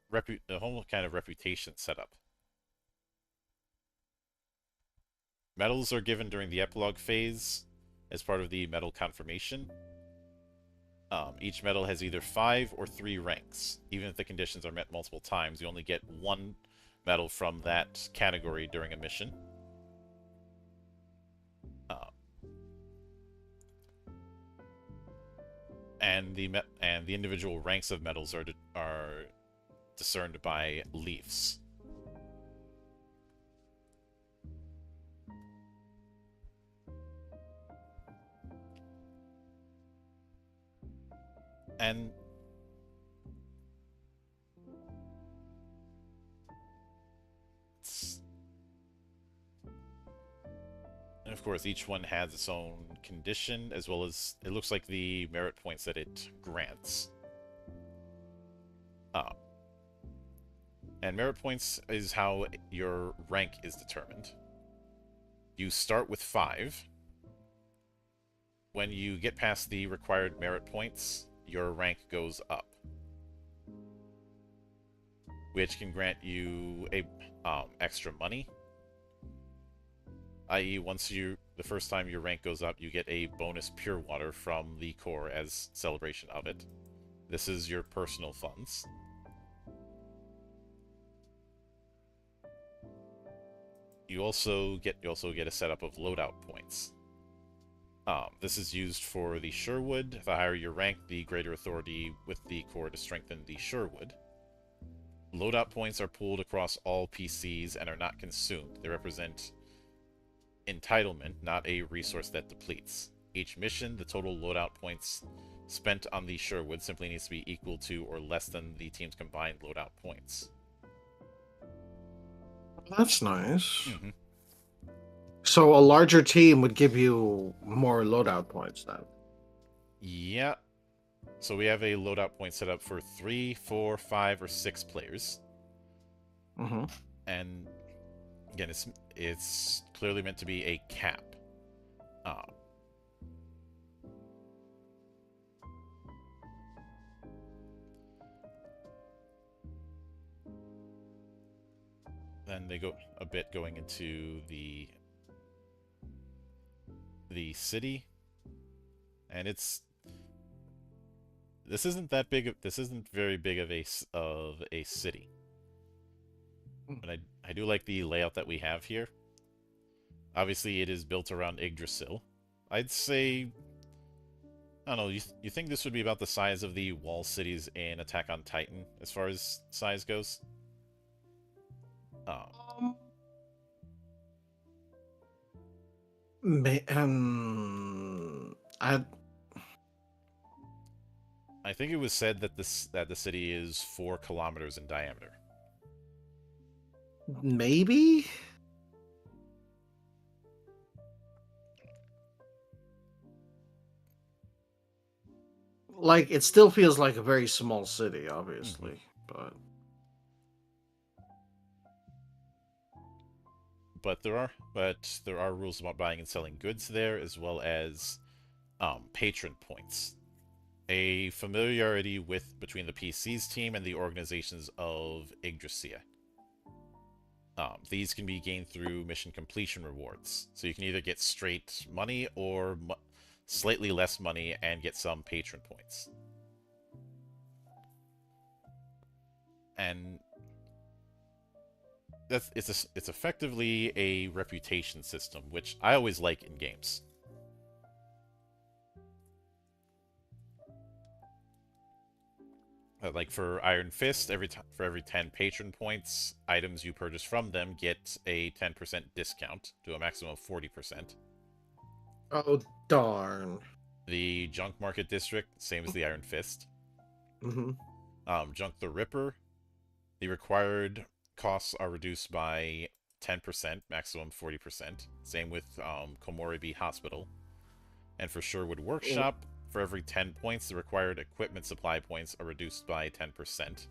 Speaker 1: reputation setup. Medals are given during the epilogue phase as part of the medal confirmation. Each medal has either 5 or 3 ranks. Even if the conditions are met multiple times, you only get 1 medal from that category during a mission. And the individual ranks of medals are discerned by leafs. And of course, each one has its own condition, as well as it looks like the merit points that it grants. And merit points is how your rank is determined. You start with 5. When you get past the required merit points, your rank goes up, which can grant you a extra money. I.e., the first time your rank goes up, you get a bonus pure water from the core as celebration of it. This is your personal funds. You also get a setup of loadout points. This is used for the Sherwood. The higher your rank, the greater authority with the core to strengthen the Sherwood. Loadout points are pooled across all PCs and are not consumed. They represent entitlement, not a resource that depletes. Each mission, the total loadout points spent on the Sherwood simply needs to be equal to or less than the team's combined loadout points.
Speaker 2: That's nice.
Speaker 1: Mm-hmm.
Speaker 2: So a larger team would give you more loadout points then.
Speaker 1: Yeah. So we have a loadout point set up for 3, 4, 5, or 6 players.
Speaker 2: Mm-hmm.
Speaker 1: And again, it's clearly meant to be a cap. Then they go a bit going into the city, and this isn't very big of a city. But I do like the layout that we have here. Obviously, it is built around Yggdrasil. I'd say, I don't know, you think this would be about the size of the wall cities in Attack on Titan, as far as size goes?
Speaker 2: I
Speaker 1: I think it was said that the city is 4 kilometers in diameter.
Speaker 2: maybe. Like, it still feels like a very small city, obviously, but
Speaker 1: there are rules about buying and selling goods there, as well as patron points. A familiarity between the PC's team and the organizations of Yggdrasil. These can be gained through mission completion rewards. So you can either get straight money or slightly less money and get some patron points. And it's effectively a reputation system, which I always like in games. Like for Iron Fist, for every 10 patron points, items you purchase from them get a 10% discount to a maximum of 40%.
Speaker 2: oh darn.
Speaker 1: The Junk Market District, same as the Iron Fist.
Speaker 2: Mm-hmm.
Speaker 1: Junk the Ripper, the required costs are reduced by 10%, maximum 40%. Same with Komoribi Hospital. And for Sherwood Workshop, for every 10 points, the required equipment supply points are reduced by 10%. So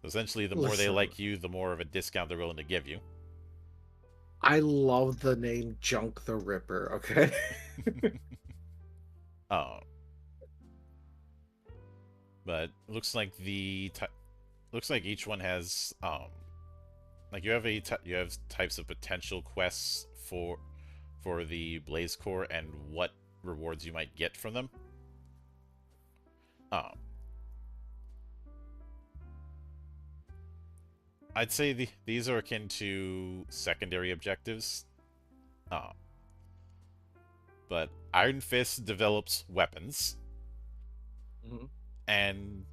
Speaker 1: essentially, the more they like you, the more of a discount they're willing to give you.
Speaker 2: I love the name Junk the Ripper, okay?
Speaker 1: But it looks like each one has like you have types of potential quests for the Blaze Core and what rewards you might get from them. I'd say these are akin to secondary objectives. But Iron Fist develops weapons.
Speaker 2: Mm-hmm.
Speaker 1: And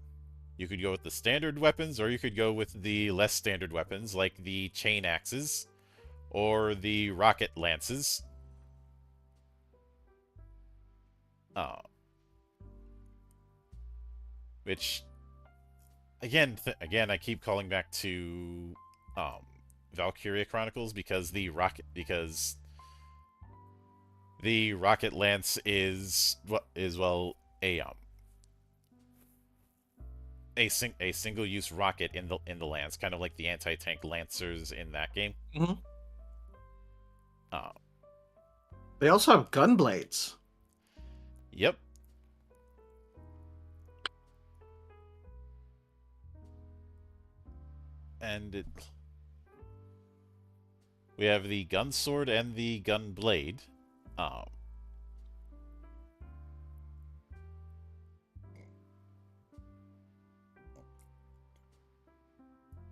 Speaker 1: you could go with the standard weapons, or you could go with the less standard weapons, like the chain axes or the rocket lances. Which, again, I keep calling back to Valkyria Chronicles because the rocket lance is a single-use rocket in the lance, kind of like the anti-tank lancers in that game.
Speaker 2: Mm-hmm. They also have gun blades.
Speaker 1: Yep. And we have the gun sword and the gun blade. I'd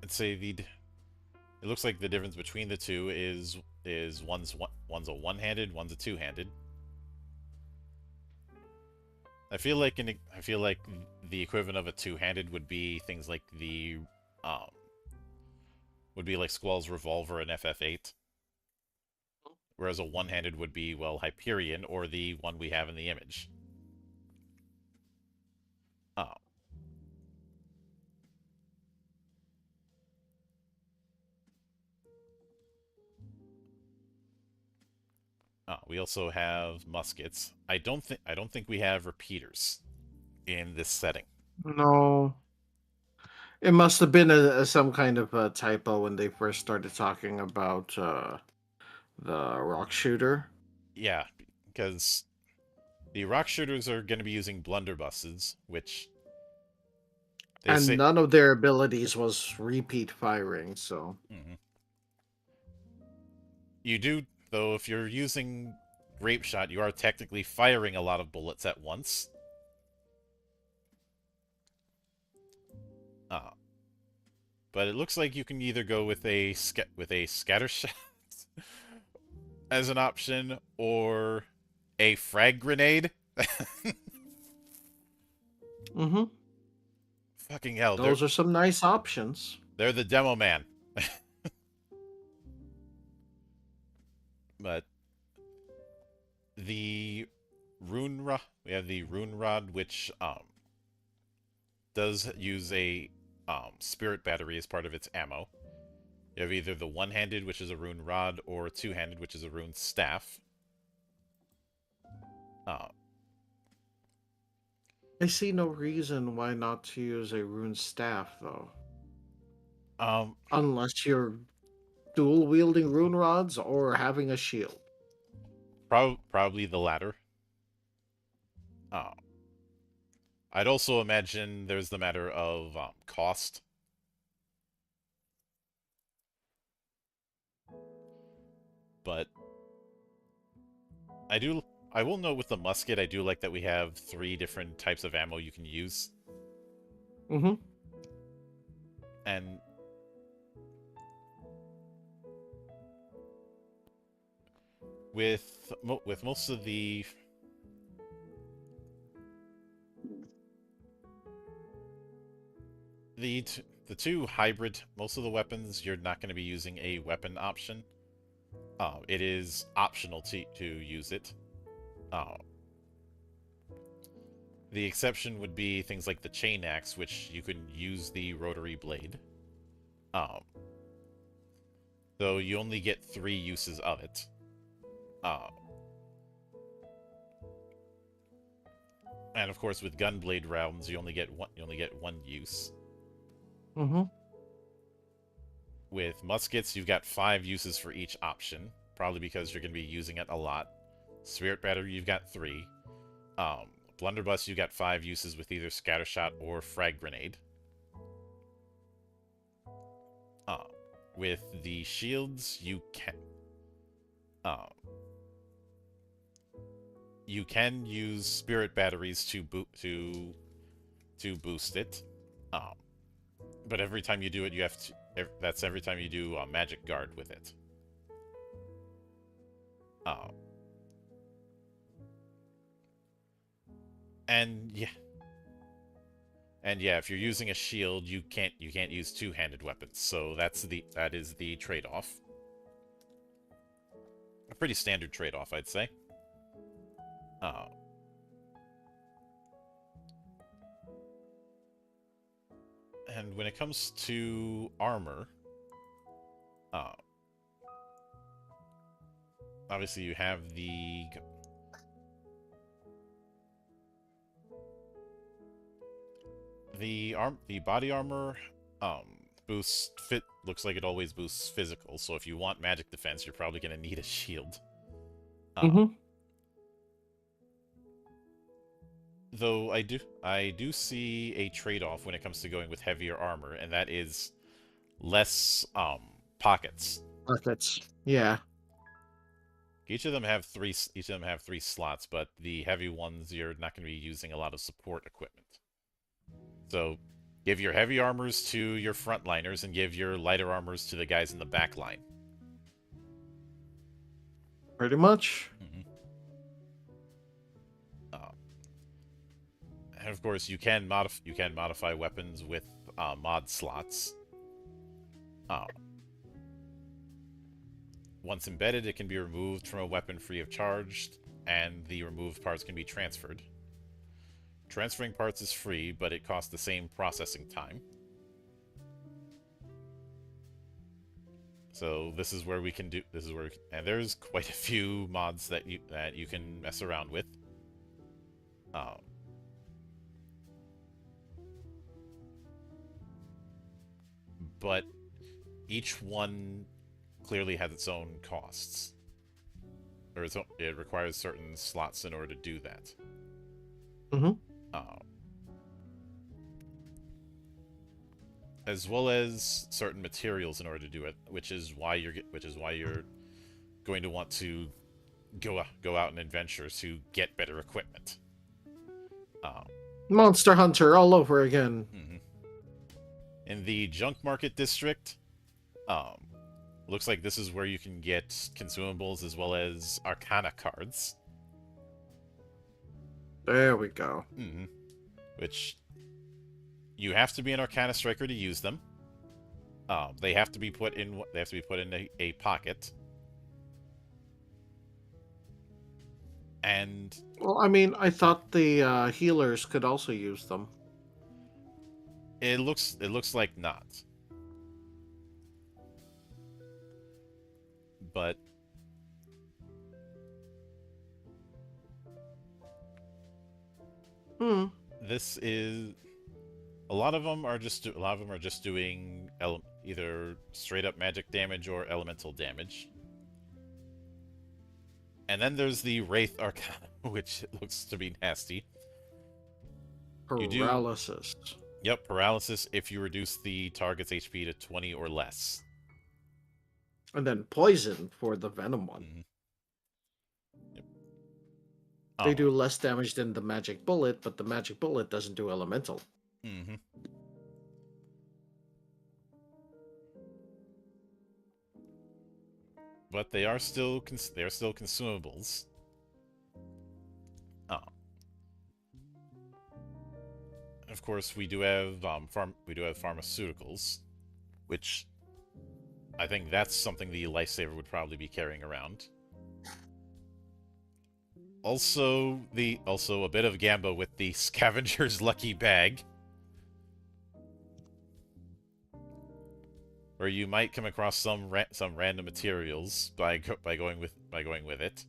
Speaker 1: say it looks like the difference between the two is one's a one-handed, one's a two-handed. I feel like the equivalent of a two-handed would be things like would be like Squall's revolver in FF8. whereas a one-handed would be, well, Hyperion, or the one we have in the image. Oh. We also have muskets. I don't think we have repeaters in this setting.
Speaker 2: No. It must have been some kind of a typo when they first started talking about the rock shooter.
Speaker 1: Yeah, because the rock shooters are going to be using blunderbusses, which they
Speaker 2: And
Speaker 1: say.
Speaker 2: none of their abilities was repeat firing, so.
Speaker 1: Mhm. You do, though, if you're using grape shot, you are technically firing a lot of bullets at once. Uh, but it looks like you can either go with a scatter shot as an option, or a frag grenade.
Speaker 2: Mm-hmm.
Speaker 1: Fucking hell,
Speaker 2: Those are some nice options.
Speaker 1: they're the demo man. But the rune rod, we have the rune rod, which does use a spirit battery as part of its ammo. You have either the one-handed, which is a rune rod, or two-handed, which is a rune staff.
Speaker 2: I see no reason why not to use a rune staff, though.
Speaker 1: Um,
Speaker 2: Unless you're dual wielding rune rods or having a shield.
Speaker 1: probably the latter. I'd also imagine there's the matter of cost. But I will note with the musket, I do like that we have 3 different types of ammo you can use.
Speaker 2: Mm-hmm.
Speaker 1: And with most of the the two hybrid, most of the weapons you're not going to be using a weapon option. It is optional to use it. The exception would be things like the chain axe, which you can use the rotary blade. Though you only get 3 uses of it. And of course, with gunblade rounds, you only get one use.
Speaker 2: Mm-hmm.
Speaker 1: With muskets, you've got 5 uses for each option, probably because you're going to be using it a lot. Spirit battery, you've got 3. Blunderbuss, you got 5 uses with either scattershot or frag grenade. With the shields, you can use spirit batteries to boost it. But every time you do it, you have to. That's every time you do a magic guard with it. And yeah, if you're using a shield, you can't use two-handed weapons. So that is the trade-off. A pretty standard trade-off, I'd say. And when it comes to armor, obviously you have the body armor looks like it always boosts physical. So if you want magic defense, you're probably going to need a shield.
Speaker 2: Mm-hmm.
Speaker 1: Though I do see a trade-off when it comes to going with heavier armor, and that is less pockets.
Speaker 2: Pockets. Yeah.
Speaker 1: Each of them have 3 slots, but the heavy ones you're not going to be using a lot of support equipment. So give your heavy armors to your frontliners and give your lighter armors to the guys in the back line.
Speaker 2: Pretty much.
Speaker 1: And of course, you can modify weapons with mod slots. once embedded, it can be removed from a weapon free of charge, and the removed parts can be transferred. Transferring parts is free, but it costs the same processing time. So this is where we can do. This is where, and there's quite a few mods that you can mess around with. But each one clearly has its own costs, or it requires certain slots in order to do that. As well as certain materials in order to do it, which is why you're going to want to go out and adventure to get better equipment.
Speaker 2: Monster Hunter all over again.
Speaker 1: In the junk market district, looks like this is where you can get consumables as well as Arcana cards.
Speaker 2: There we go.
Speaker 1: Which you have to be an Arcana Striker to use them. They have to be put in. They have to be put in a pocket. And
Speaker 2: well, I mean, I thought the healers could also use them.
Speaker 1: It looks like not. But this is a lot of them are just doing either straight up magic damage or elemental damage. And then there's the Wraith Arcana, which looks to be nasty.
Speaker 2: Paralysis.
Speaker 1: Yep, paralysis if you reduce the target's HP to 20 or less.
Speaker 2: And then poison for the venom one.
Speaker 1: Yep.
Speaker 2: They do less damage than the magic bullet, but the magic bullet doesn't do elemental.
Speaker 1: But they are still consumables. Of course, we do have pharmaceuticals, which I think that's something the Lifesaver would probably be carrying around. Also a bit of Gamba with the Scavenger's Lucky Bag, where you might come across some random materials by going with it.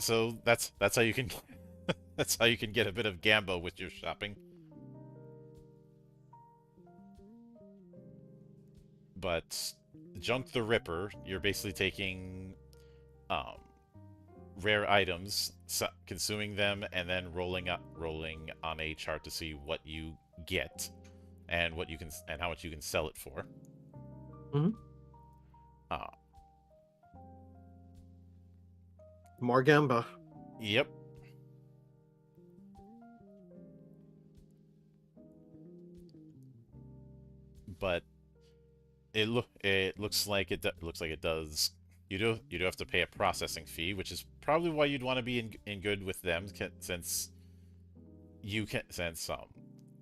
Speaker 1: So that's how you can that's how you can get a bit of Gamba with your shopping. But Junk the Ripper, you're basically taking rare items, consuming them, and then rolling on a chart to see what you get and how much you can sell it for.
Speaker 2: More Gamba.
Speaker 1: Yep. But it looks like it does. You do have to pay a processing fee, which is probably why you'd want to be in good with them, since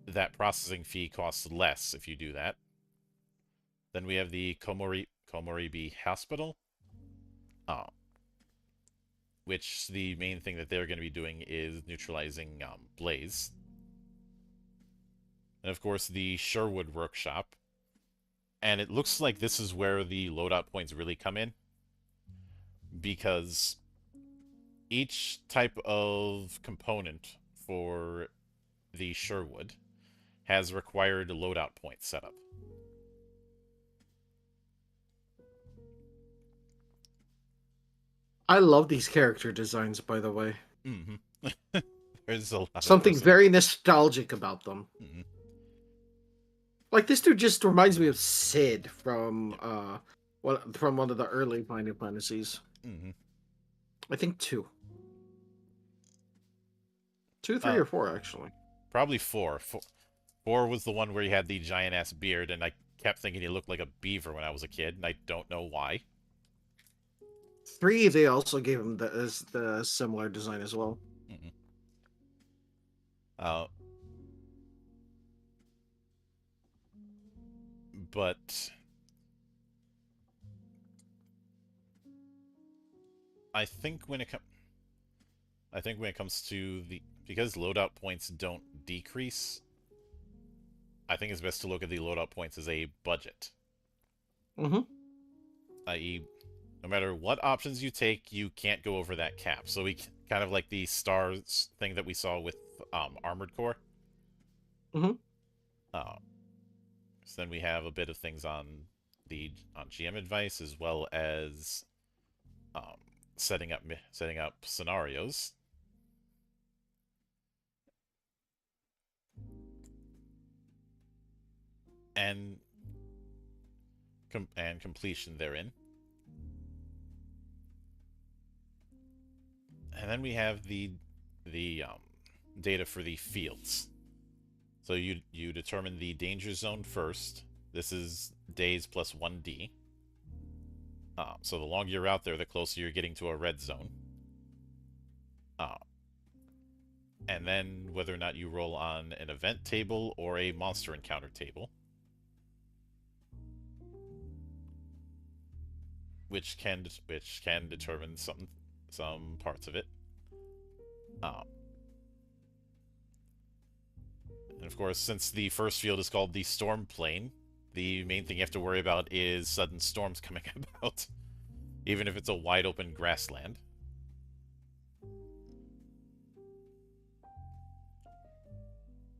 Speaker 1: that processing fee costs less if you do that. Then we have the Komoribi Hospital, which the main thing that they're going to be doing is neutralizing Blaze. And of course the Sherwood Workshop. And it looks like this is where the loadout points really come in, because each type of component for the Sherwood has required loadout point setup.
Speaker 2: I love these character designs, by the way.
Speaker 1: There's a lot
Speaker 2: something very nostalgic about them. Like, this dude just reminds me of Sid from one of the early Final Fantasies. I think 2, 3, or 4, actually.
Speaker 1: Probably 4. 4 was the one where he had the giant ass beard, and I kept thinking he looked like a beaver when I was a kid, and I don't know why.
Speaker 2: 3, they also gave him the similar design as well.
Speaker 1: But I think when it comes to because loadout points don't decrease, I think it's best to look at the loadout points as a budget.
Speaker 2: Mm-hmm.
Speaker 1: I.e., no matter what options you take, you can't go over that cap. So we kind of like the stars thing that we saw with Armored Core.
Speaker 2: Mm-hmm.
Speaker 1: Uh, so then we have a bit of things on GM advice, as well as um, setting up scenarios. And completion therein. And then we have the data for the fields. So you determine the danger zone first. This is days plus 1D. So the longer you're out there, the closer you're getting to a red zone. And then whether or not you roll on an event table or a monster encounter table, which can determine some parts of it. And of course, since the first field is called the storm plane, the main thing you have to worry about is sudden storms coming about, even if it's a wide open grassland.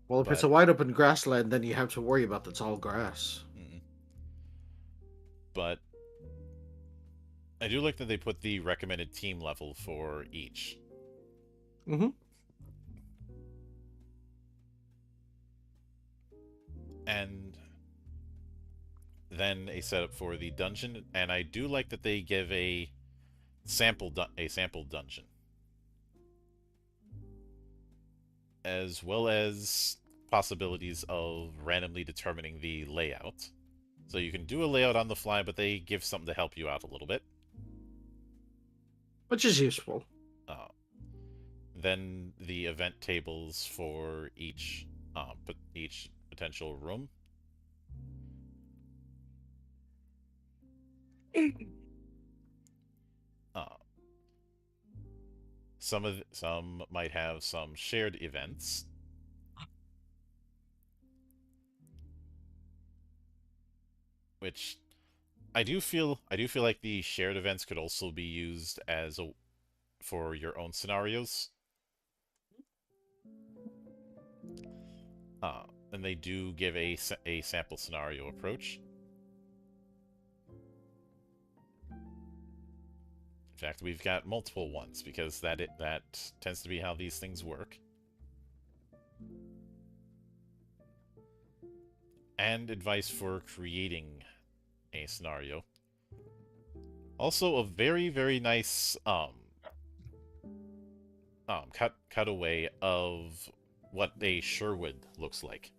Speaker 2: Well, if it's a wide open grassland, then you have to worry about the tall grass.
Speaker 1: But I do like that they put the recommended team level for each.
Speaker 2: Mm-hmm.
Speaker 1: And then a setup for the dungeon, and I do like that they give a sample dungeon, as well as possibilities of randomly determining the layout. So you can do a layout on the fly, but they give something to help you out a little bit,
Speaker 2: Which is useful.
Speaker 1: Then the event tables for each potential room. Some might have some shared events. Which I do feel like the shared events could also be used for your own scenarios. And they do give a sample scenario approach. In fact, we've got multiple ones because that tends to be how these things work. And advice for creating a scenario. Also, a very, very nice cutaway of what a Sherwood looks like.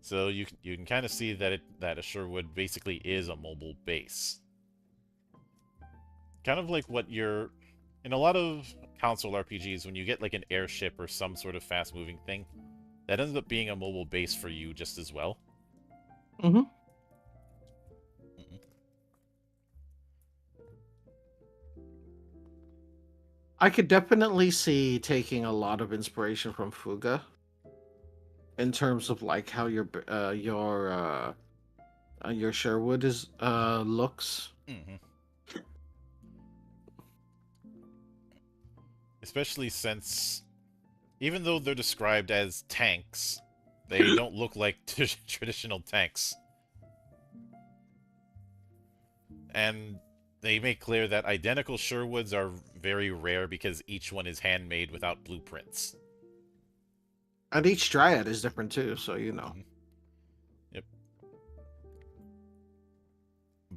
Speaker 1: So you can kind of see that a Sherwood basically is a mobile base. Kind of like what you're in a lot of console RPGs, when you get like an airship or some sort of fast-moving thing, that ends up being a mobile base for you just as well.
Speaker 2: Mm-hmm. I could definitely see taking a lot of inspiration from Fuga in terms of like how your Sherwood is looks.
Speaker 1: Especially since, even though they're described as tanks, they don't look like traditional tanks. And they make clear that identical Sherwoods are very rare because each one is handmade without blueprints.
Speaker 2: And each Dryad is different too, so you know.
Speaker 1: Yep.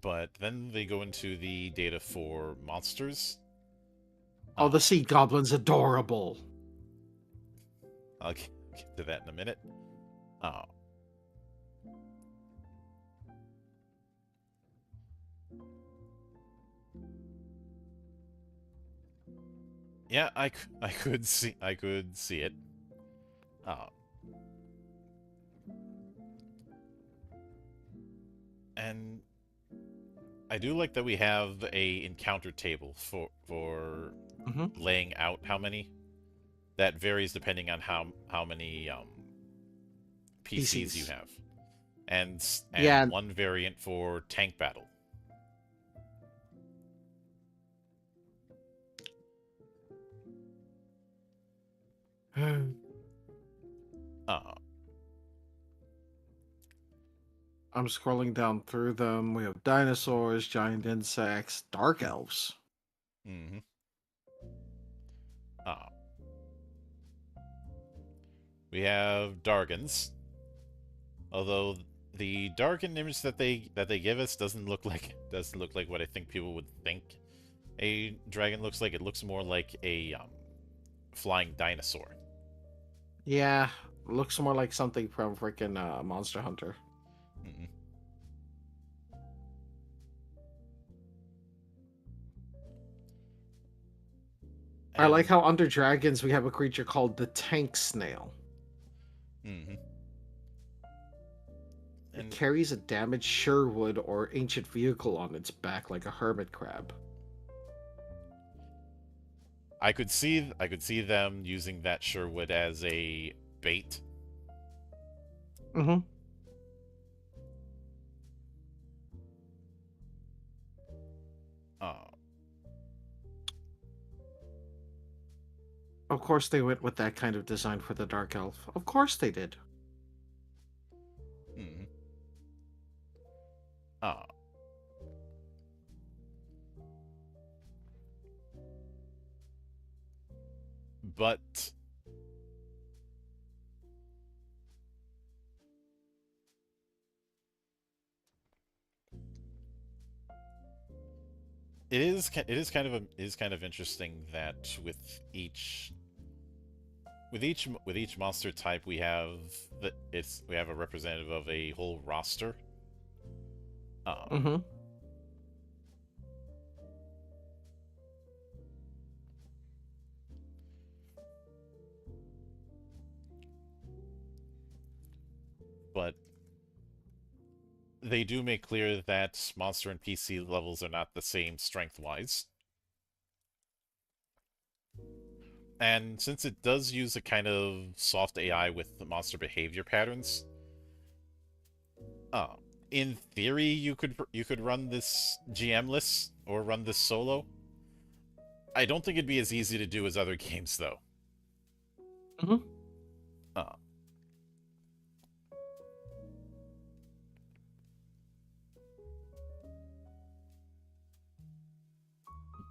Speaker 1: But then they go into the data for monsters.
Speaker 2: Oh, the Sea Goblin's adorable.
Speaker 1: I'll get to that in a minute. Yeah, I could see it. Uh, and I do like that we have a encounter table for
Speaker 2: Hmm.
Speaker 1: laying out how many. That varies depending on how many PCs you
Speaker 2: PCs.
Speaker 1: have, and
Speaker 2: Yeah.
Speaker 1: one variant for tank battle. Uh,
Speaker 2: I'm scrolling down through them. We have dinosaurs, giant insects, dark elves.
Speaker 1: hmm uh, we have Dargans, although the Dargan image that they give us doesn't look like what I think people would think a dragon looks like. It looks more like a flying dinosaur.
Speaker 2: Yeah, looks more like something from freaking Monster Hunter.
Speaker 1: Mm-mm.
Speaker 2: I like
Speaker 1: And
Speaker 2: how under dragons we have a creature called the tank snail.
Speaker 1: mhm.
Speaker 2: It
Speaker 1: And
Speaker 2: carries a damaged Sherwood or ancient vehicle on its back like a hermit crab.
Speaker 1: I could see them using that Sherwood as a bait.
Speaker 2: Mm-hmm.
Speaker 1: Uh,
Speaker 2: Of course they went with that kind of design for the Dark Elf. Of course they did.
Speaker 1: mhm. Uh, but it is kind of interesting that with each monster type we have a representative of a whole roster. Uh,
Speaker 2: Mm-hmm.
Speaker 1: but they do make clear that monster and PC levels are not the same strength-wise. And since it does use a kind of soft AI with the monster behavior patterns, uh, in theory you could run this GM-less or run this solo. I don't think it'd be as easy to do as other games though.
Speaker 2: Mm-hmm.
Speaker 1: Uh,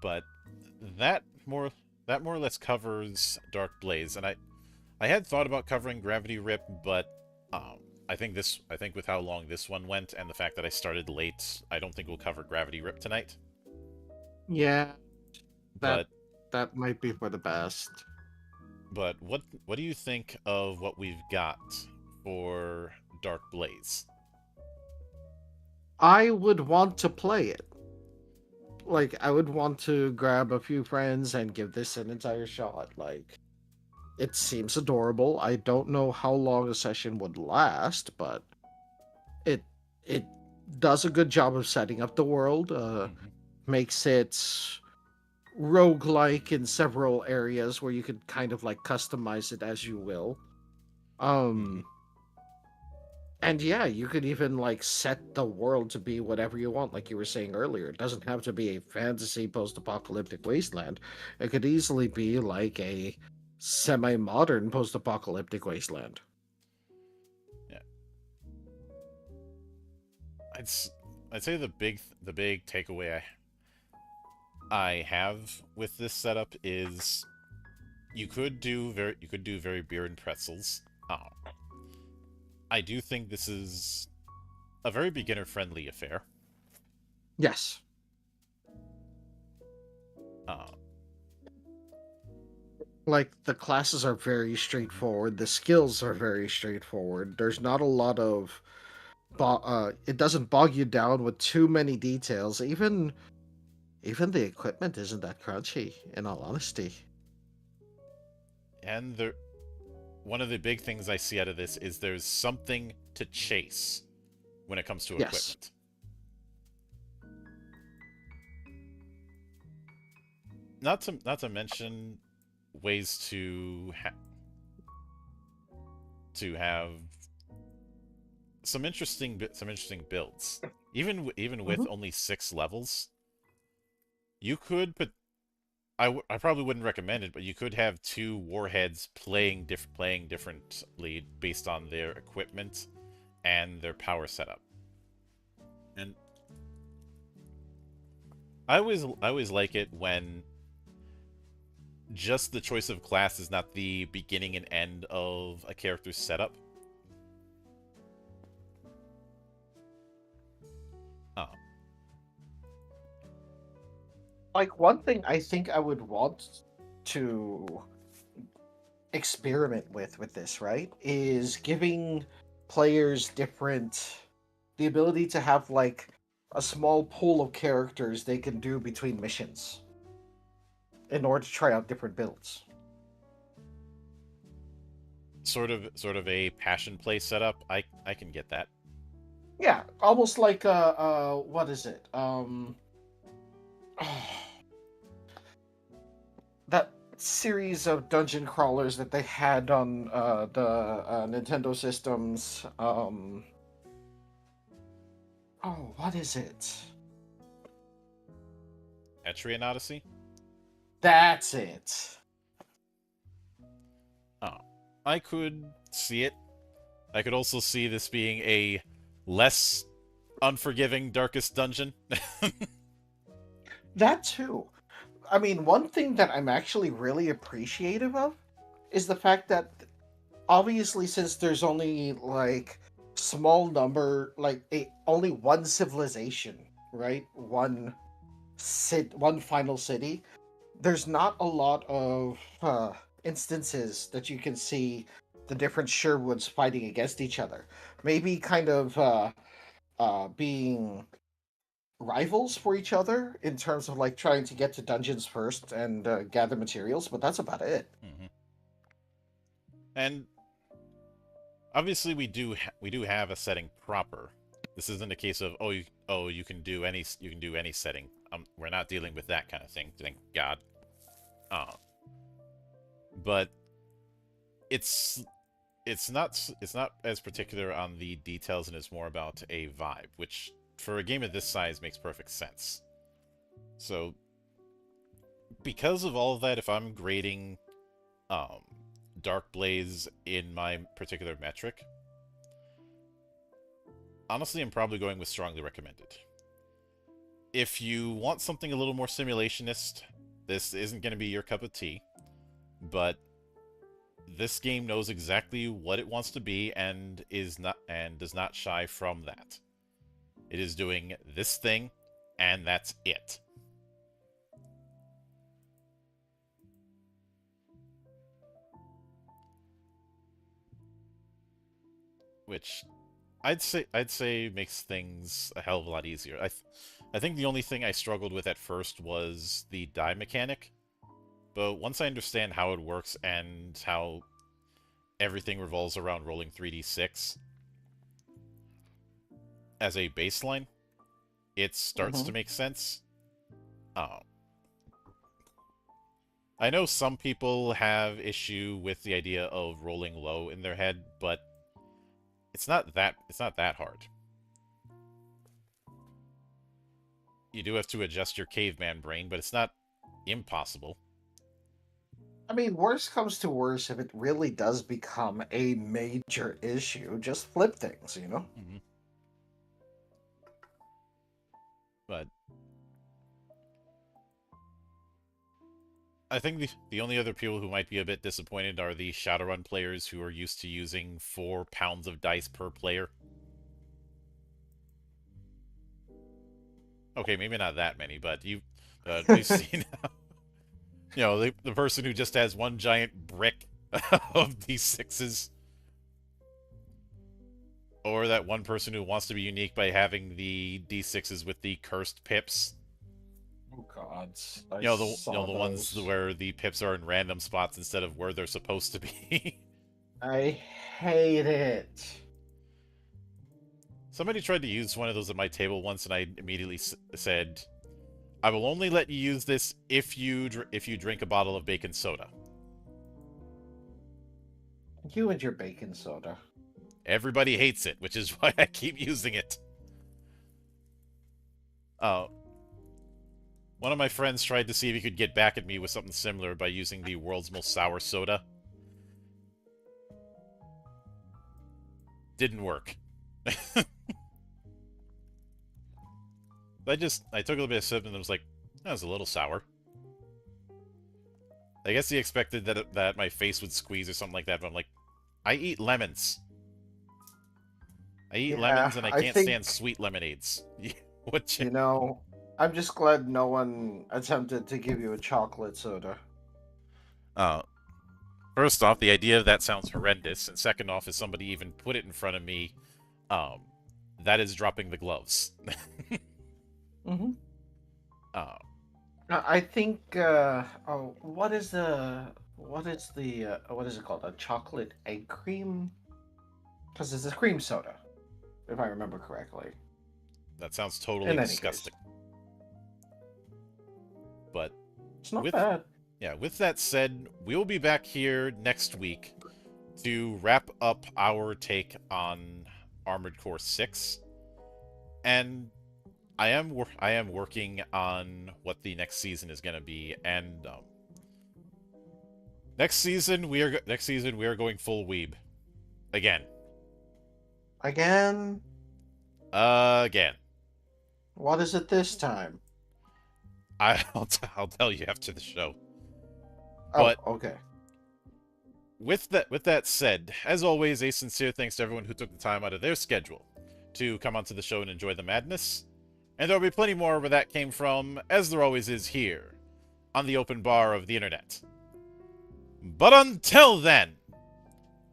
Speaker 1: but that more that more or less covers Dark Blaze, and I had thought about covering Gravity Rip, but um, I think with how long this one went and the fact that I started late, I don't think we'll cover Gravity Rip tonight.
Speaker 2: Yeah, that
Speaker 1: But
Speaker 2: that might be for the best.
Speaker 1: what do you think of what we've got for Dark Blaze?
Speaker 2: I would want to play it. Like, I would want to grab a few friends and give this an entire shot. Like, it seems adorable. I don't know how long a session would last, but it it does a good job of setting up the world.
Speaker 1: hmm
Speaker 2: Makes it roguelike in several areas where you could kind of like customize it as you will.
Speaker 1: hmm
Speaker 2: Um and yeah, you could even like set the world to be whatever you want, like you were saying earlier. It doesn't have to be a fantasy post-apocalyptic wasteland. It could easily be like a semi-modern post-apocalyptic wasteland.
Speaker 1: Yeah, I'd s- I'd say the big takeaway I have with this setup is you could do very beer and pretzels. I do think this is a very beginner friendly affair.
Speaker 2: Yes.
Speaker 1: Uh,
Speaker 2: Like the classes are very straightforward, the skills are very straightforward. There's not a lot of it doesn't bog you down with too many details. Even the equipment isn't that crunchy, in all honesty.
Speaker 1: and there one of the big things I see out of this is there's something to chase when it comes to
Speaker 2: Yes.
Speaker 1: equipment. Not to mention ways to have some interesting builds. Even with
Speaker 2: Mhm.
Speaker 1: only 6 levels, you could put. I probably wouldn't recommend it, but you could have 2 warheads playing differently based on their equipment and their power setup. And I always like it when just the choice of class is not the beginning and end of a character's setup. Oh,
Speaker 2: Like, one thing I think I would want to experiment with this, right, is giving players the ability to have like a small pool of characters they can do between missions in order to try out different builds.
Speaker 1: sort of a passion play setup. I can get that.
Speaker 2: Yeah, almost like what is it? That series of dungeon crawlers that they had on the Nintendo systems. Oh, what is it?
Speaker 1: Etrian Odyssey?
Speaker 2: That's it.
Speaker 1: Oh. I could see it. I could also see this being a less unforgiving Darkest Dungeon.
Speaker 2: That too. I mean, one thing that I'm actually really appreciative of is the fact that obviously, since there's only like small number, like only one civilization, right? One final city. There's not a lot of instances that you can see the different Sherwoods fighting against each other. Maybe kind of being rivals for each other in terms of like trying to get to dungeons first and gather materials, but that's about it.
Speaker 1: Mhm. And obviously we do have a setting proper. This isn't a case of you can do any setting. We're not dealing with that kind of thing, thank God. Uh, but it's it's not as particular on the details, and it's more about a vibe, which for a game of this size makes perfect sense. So because of all of that, if I'm grading um, Dark Blaze in my particular metric, honestly, I'm probably going with strongly recommended. If you want something a little more simulationist, this isn't going to be your cup of tea, but this game knows exactly what it wants to be and does not shy from that. It is doing this thing, and that's it. Which I'd say makes things a hell of a lot easier. I think the only thing I struggled with at first was the die mechanic, but once I understand how it works and how everything revolves around rolling 3d6 as a baseline, it starts to
Speaker 2: Mhm.
Speaker 1: make sense. Uh, I know some people have issue with the idea of rolling low in their head, but it's not that hard. You do have to adjust your caveman brain, but it's not impossible.
Speaker 2: I mean, worst comes to worst, if it really does become a major issue, just flip things, you know?
Speaker 1: Mm-hmm. But I think the only other people who might be a bit disappointed are the Shadowrun players who are used to using 4 pounds of dice per player. Okay, maybe not that many, but we've seen, the person who just has one giant brick of d6s, or that one person who wants to be unique by having the d6s with the cursed pips.
Speaker 3: Oh God, I
Speaker 1: The
Speaker 3: saw
Speaker 1: ones
Speaker 3: those.
Speaker 1: where the pips are in random spots instead of where they're supposed to be.
Speaker 2: I hate it.
Speaker 1: Somebody tried to use one of those at my table once, and I immediately said, "I will only let you use this if you drink a bottle of bacon soda."
Speaker 2: You and your bacon soda.
Speaker 1: Everybody hates it, which is why I keep using it. Uh, One of my friends tried to see if he could get back at me with something similar by using the world's most sour soda. Didn't work. I took a little bit of sip and it was like, that was a little sour. I guess he expected that my face would squeeze or something like that, but I'm like, I eat lemons. I eat lemons and I can't stand sweet lemonades. What
Speaker 2: You know, I'm just glad no one attempted to give you a chocolate soda.
Speaker 1: First off, the idea of that sounds horrendous, and second off, if somebody even put it in front of me, that is dropping the gloves.
Speaker 2: Mm-hmm.
Speaker 1: uh,
Speaker 2: I think. Oh, what is it called? A chocolate egg cream? Because it's a cream soda, if I remember correctly.
Speaker 1: that sounds totally
Speaker 2: In any
Speaker 1: disgusting.
Speaker 2: case,
Speaker 1: But
Speaker 2: it's not
Speaker 1: with
Speaker 2: bad.
Speaker 1: yeah, with that said, we'll be back here next week to wrap up our take on Armored Core 6. And I am working on what the next season is going to be, and next season we are going full weeb again.
Speaker 2: Again?
Speaker 1: Again.
Speaker 2: What is it this time?
Speaker 1: I'll tell you after the show.
Speaker 2: Oh,
Speaker 1: But
Speaker 2: okay.
Speaker 1: with that said, as always, a sincere thanks to everyone who took the time out of their schedule to come onto the show and enjoy the madness. And there'll be plenty more where that came from, as there always is here, on the open bar of the internet. But until then,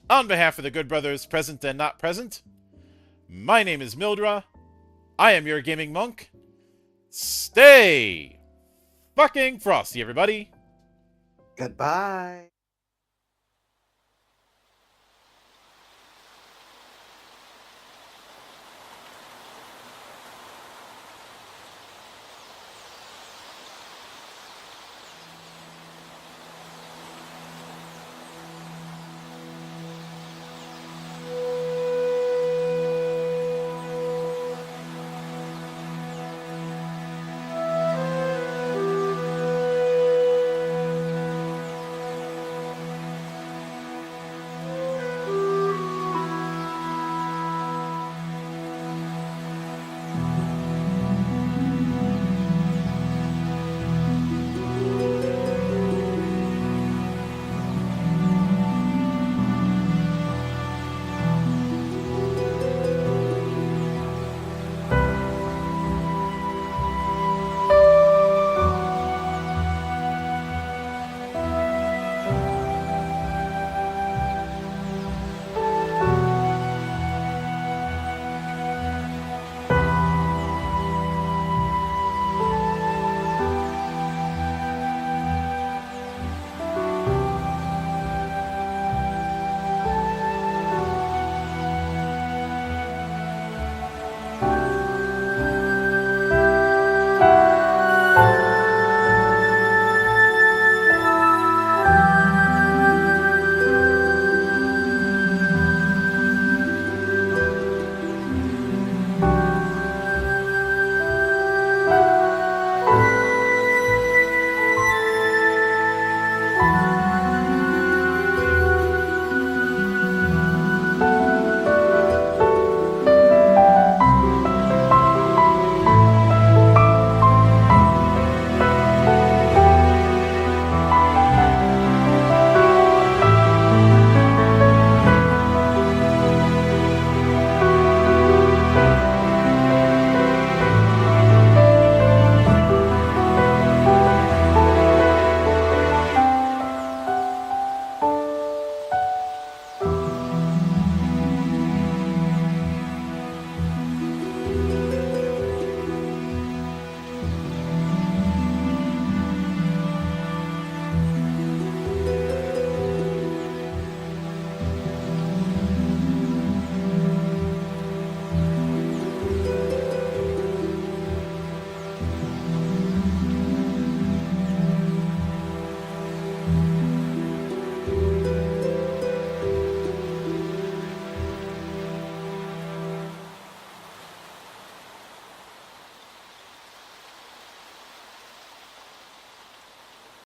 Speaker 1: on behalf of the good brothers present and not present, my name is Mildra, I am your gaming monk. Stay fucking frosty, everybody!
Speaker 2: Goodbye.